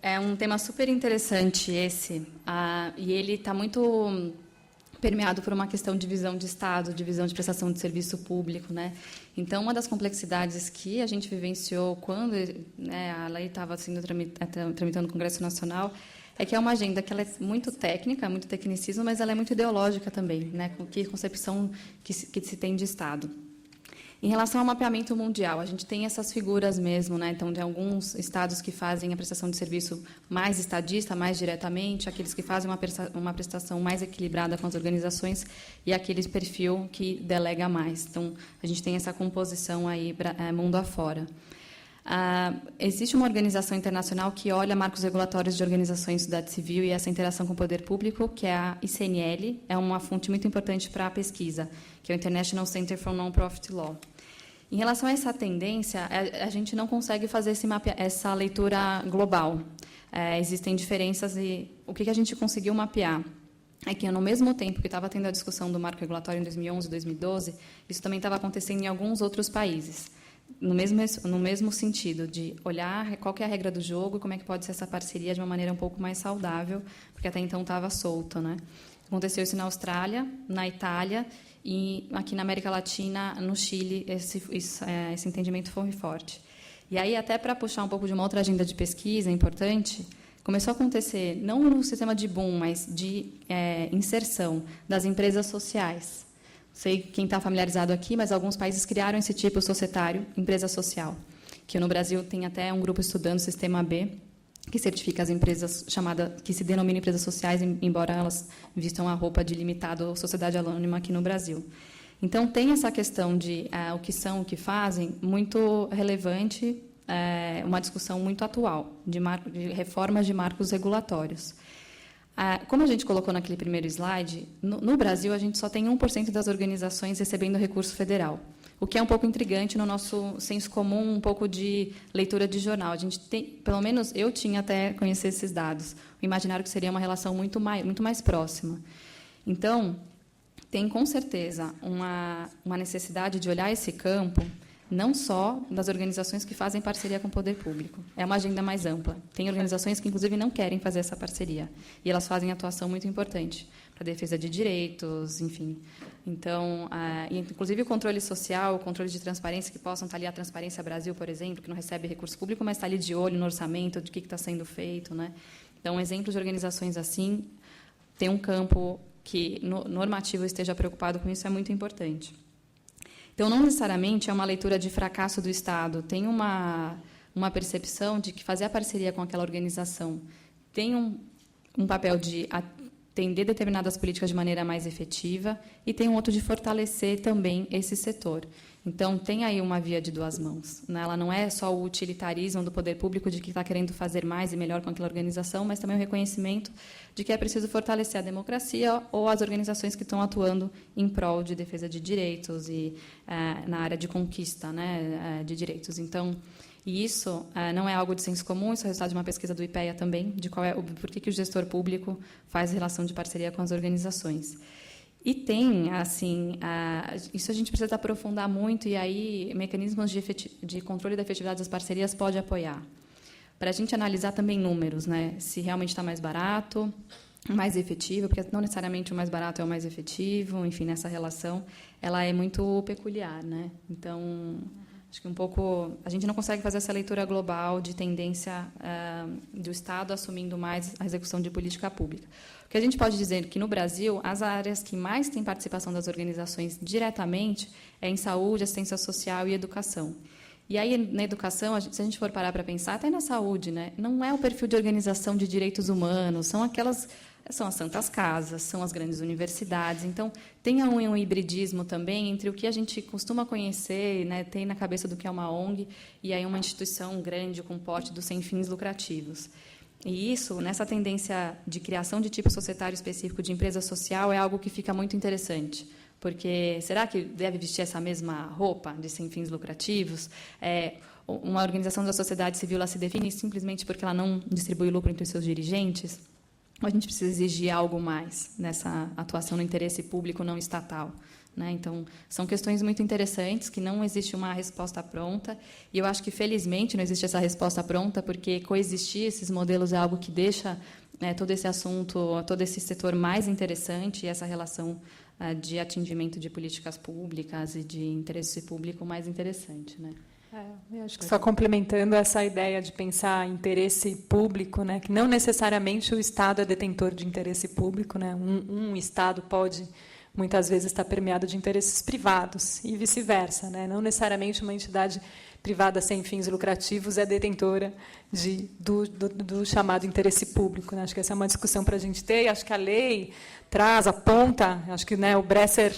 É um tema super interessante esse, e ele está muito permeado por uma questão de visão de Estado, de visão de prestação de serviço público, né? Então, uma das complexidades que a gente vivenciou quando, né, a lei estava sendo tramitando no Congresso Nacional é que é uma agenda que ela é muito técnica, muito tecnicismo, mas ela é muito ideológica também, né? Que concepção que se tem de Estado. Em relação ao mapeamento mundial, a gente tem essas figuras mesmo, né? Então, tem alguns estados que fazem a prestação de serviço mais estadista, mais diretamente, aqueles que fazem uma prestação mais equilibrada com as organizações e aquele perfil que delega mais. Então, a gente tem essa composição aí mundo afora. Existe uma organização internacional que olha marcos regulatórios de organizações de sociedade civil e essa interação com o poder público, que é a ICNL, é uma fonte muito importante para a pesquisa, que é o International Center for Non-Profit Law. Em relação a essa tendência, a gente não consegue fazer essa leitura global. Existem diferenças e o que a gente conseguiu mapear é que, no mesmo tempo que estava tendo a discussão do marco regulatório em 2011 e 2012, isso também estava acontecendo em alguns outros países. No mesmo sentido, de olhar qual que é a regra do jogo e como é que pode ser essa parceria de uma maneira um pouco mais saudável, porque até então estava solto, né? Aconteceu isso na Austrália, na Itália e aqui na América Latina, no Chile, esse entendimento foi forte. E aí, até para puxar um pouco de uma outra agenda de pesquisa importante, começou a acontecer, não no sistema de boom, mas de inserção das empresas sociais. Não sei quem está familiarizado aqui, mas alguns países criaram esse tipo societário, empresa social, que no Brasil tem até um grupo estudando o Sistema B, que certifica as empresas que se denominam empresas sociais, embora elas vistam a roupa de limitado ou sociedade anônima aqui no Brasil. Então, tem essa questão de o que são, o que fazem, muito relevante, uma discussão muito atual, de reformas de marcos regulatórios. Como a gente colocou naquele primeiro slide, no Brasil, a gente só tem 1% das organizações recebendo recurso federal, o que é um pouco intrigante no nosso senso comum, um pouco de leitura de jornal. A gente tem, pelo menos eu tinha até conhecer esses dados, o imaginário que seria uma relação muito mais próxima. Então, tem, com certeza, uma necessidade de olhar esse campo, não só das organizações que fazem parceria com o poder público. É uma agenda mais ampla. Tem organizações que, inclusive, não querem fazer essa parceria. E elas fazem atuação muito importante para a defesa de direitos, enfim. Então, inclusive, o controle social, o controle de transparência, que possam estar ali a Transparência Brasil, por exemplo, que não recebe recurso público, mas está ali de olho no orçamento, de que está sendo feito, né? Então, exemplos de organizações assim, tem um campo que normativo esteja preocupado com isso é muito importante. Então, não necessariamente é uma leitura de fracasso do Estado. Tem uma percepção de que fazer a parceria com aquela organização tem um papel de atender determinadas políticas de maneira mais efetiva e tem um outro de fortalecer também esse setor. Então, tem aí uma via de duas mãos, né? Ela não é só o utilitarismo do poder público de que está querendo fazer mais e melhor com aquela organização, mas também o reconhecimento de que é preciso fortalecer a democracia ou as organizações que estão atuando em prol de defesa de direitos e na área de conquista, né, de direitos. Então, isso não é algo de senso comum, isso é resultado de uma pesquisa do IPEA também, de por que o gestor público faz relação de parceria com as organizações. E tem, assim, isso a gente precisa aprofundar muito, e aí mecanismos de controle da efetividade das parcerias pode apoiar. Para a gente analisar também números, né? Se realmente está mais barato, mais efetivo, porque não necessariamente o mais barato é o mais efetivo, enfim, nessa relação, ela é muito peculiar, né? Então, acho que um pouco a gente não consegue fazer essa leitura global de tendência do Estado assumindo mais a execução de política pública. O que a gente pode dizer é que, no Brasil, as áreas que mais têm participação das organizações diretamente é em saúde, assistência social e educação. E aí, na educação, se a gente for parar para pensar, até na saúde, né, não é o perfil de organização de direitos humanos, são as santas casas, são as grandes universidades. Então, tem um hibridismo também entre o que a gente costuma conhecer, né, tem na cabeça do que é uma ONG, e aí uma instituição grande com porte dos sem fins lucrativos. E isso, nessa tendência de criação de tipo societário específico de empresa social, é algo que fica muito interessante. Porque será que deve vestir essa mesma roupa de sem fins lucrativos? Uma organização da sociedade civil ela se define simplesmente porque ela não distribui lucro entre os seus dirigentes? Ou a gente precisa exigir algo mais nessa atuação no interesse público não estatal? Né? Então, são questões muito interessantes, que não existe uma resposta pronta, e eu acho que, felizmente, não existe essa resposta pronta, porque coexistir esses modelos é algo que deixa todo esse assunto, todo esse setor mais interessante, e essa relação de atingimento de políticas públicas e de interesse público mais interessante. Né? Eu acho que só complementando essa ideia de pensar interesse público, né, que não necessariamente o Estado é detentor de interesse público, né, um Estado pode muitas vezes estar permeado de interesses privados e vice-versa, né, não necessariamente uma entidade privada sem fins lucrativos é detentora do chamado interesse público, né. Acho que essa é uma discussão para a gente ter, e acho que a lei aponta, acho que, né, o Bresser,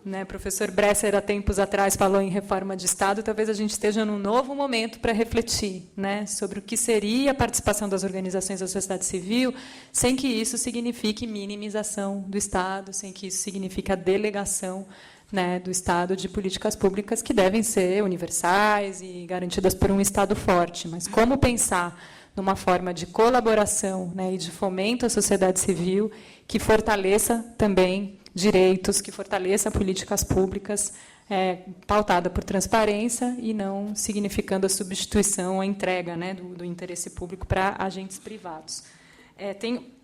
né, professor Bresser, há tempos atrás, falou em reforma de Estado, talvez a gente esteja num novo momento para refletir, né, sobre o que seria a participação das organizações da sociedade civil, sem que isso signifique minimização do Estado, sem que isso signifique a delegação, né, do Estado de políticas públicas que devem ser universais e garantidas por um Estado forte. Mas como pensar numa forma de colaboração, né, e de fomento à sociedade civil que fortaleça também direitos, que fortaleça políticas públicas pautada por transparência e não significando a substituição, a entrega, né, do interesse público para agentes privados.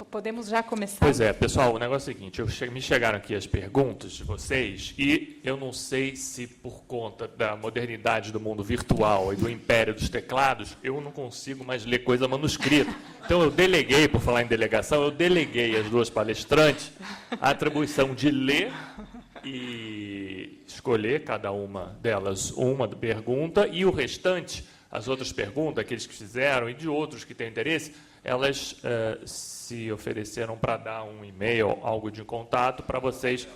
Podemos já começar? Pois é, pessoal, o negócio é o seguinte, me chegaram aqui as perguntas de vocês e eu não sei se por conta da modernidade do mundo virtual e do império dos teclados, eu não consigo mais ler coisa manuscrita. Então, eu deleguei, por falar em delegação, eu deleguei às duas palestrantes a atribuição de ler e escolher, cada uma delas, uma pergunta, e o restante, as outras perguntas, aqueles que fizeram e de outros que têm interesse, elas se ofereceram para dar um e-mail, algo de contato para vocês.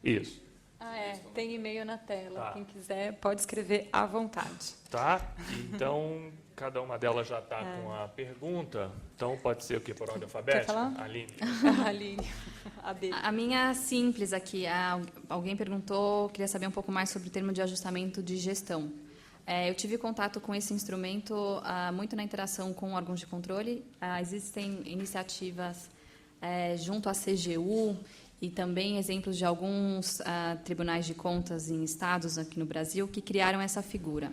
Isso. Tem e-mail na tela. Tá. Quem quiser pode escrever à vontade. Tá? Então, cada uma delas já está com a pergunta. Então, pode ser o quê? Por ordem alfabética? Quer falar? Aline. Aline, a B. A minha simples aqui, alguém perguntou, queria saber um pouco mais sobre o termo de ajustamento de gestão. Eu tive contato com esse instrumento muito na interação com órgãos de controle. Existem iniciativas junto à CGU e também exemplos de alguns tribunais de contas em estados aqui no Brasil que criaram essa figura.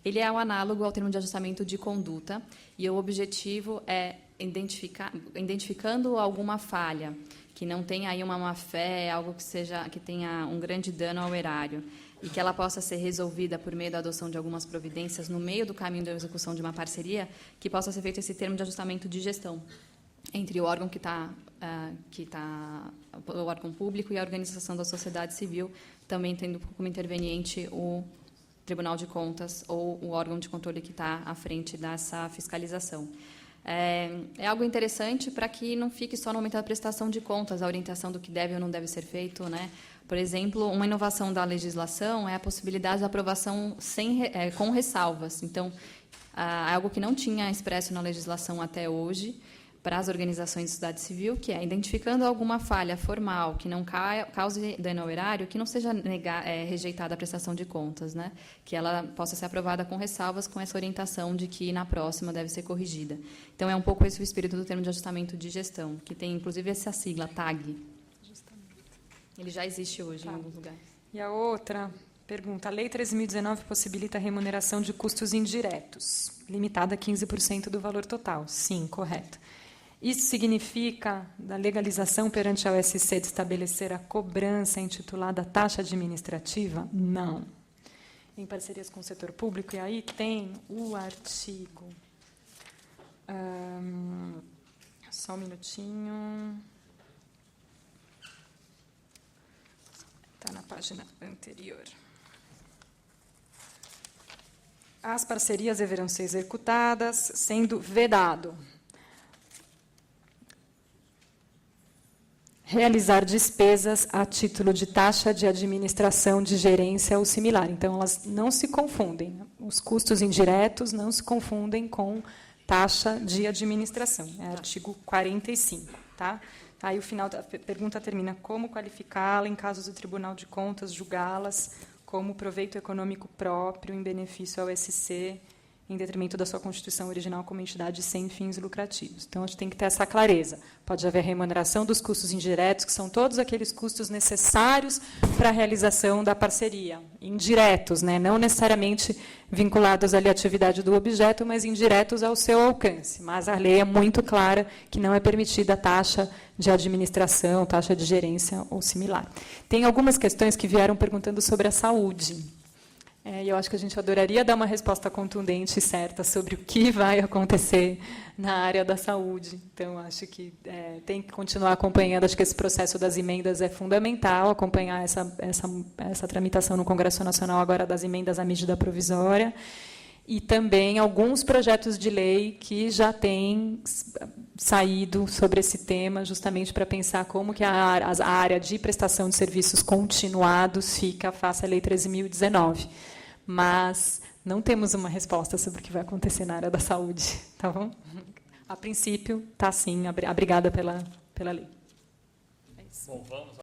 Ele é um análogo ao termo de ajustamento de conduta e o objetivo é identificando alguma falha, que não tenha aí uma má-fé, algo que tenha um grande dano ao erário, e que ela possa ser resolvida por meio da adoção de algumas providências no meio do caminho da execução de uma parceria, que possa ser feito esse termo de ajustamento de gestão entre o órgão o órgão público e a organização da sociedade civil, também tendo como interveniente o Tribunal de Contas ou o órgão de controle que está à frente dessa fiscalização. É algo interessante para que não fique só no momento da prestação de contas, a orientação do que deve ou não deve ser feito, né? Por exemplo, uma inovação da legislação é a possibilidade de aprovação com ressalvas. Então, é algo que não tinha expresso na legislação até hoje para as organizações de sociedade civil, que é identificando alguma falha formal que não cause dano ao erário, que não seja rejeitada a prestação de contas, né? Que ela possa ser aprovada com ressalvas, com essa orientação de que na próxima deve ser corrigida. Então, é um pouco esse o espírito do termo de ajustamento de gestão, que tem, inclusive, essa sigla, TAG. Ele já existe hoje em alguns lugares. E a outra pergunta. A Lei 13.019 possibilita a remuneração de custos indiretos, limitada a 15% do valor total. Sim, correto. Isso significa, da legalização perante a OSC, de estabelecer a cobrança intitulada taxa administrativa? Não. Em parcerias com o setor público, e aí tem o artigo... só um minutinho... Está na página anterior. As parcerias deverão ser executadas, sendo vedado realizar despesas a título de taxa de administração, de gerência ou similar. Então, elas não se confundem. Os custos indiretos não se confundem com taxa de administração. É artigo 45, tá? Aí o final da pergunta termina: como qualificá-la em casos do Tribunal de Contas, julgá-las como proveito econômico próprio em benefício ao SC, em detrimento da sua constituição original como entidade sem fins lucrativos. Então, a gente tem que ter essa clareza. Pode haver remuneração dos custos indiretos, que são todos aqueles custos necessários para a realização da parceria. Indiretos, né? Não necessariamente vinculados ali à atividade do objeto, mas indiretos ao seu alcance. Mas a lei é muito clara que não é permitida taxa de administração, taxa de gerência ou similar. Tem algumas questões que vieram perguntando sobre a saúde. E eu acho que a gente adoraria dar uma resposta contundente e certa sobre o que vai acontecer na área da saúde. Então, acho que tem que continuar acompanhando. Acho que esse processo das emendas é fundamental, acompanhar essa tramitação no Congresso Nacional agora das emendas à medida provisória. E também alguns projetos de lei que já têm saído sobre esse tema, justamente para pensar como que a área de prestação de serviços continuados fica face à Lei 13.019. Mas não temos uma resposta sobre o que vai acontecer na área da saúde, tá bom? A princípio, está sim, obrigada pela lei. É isso. Bom, vamos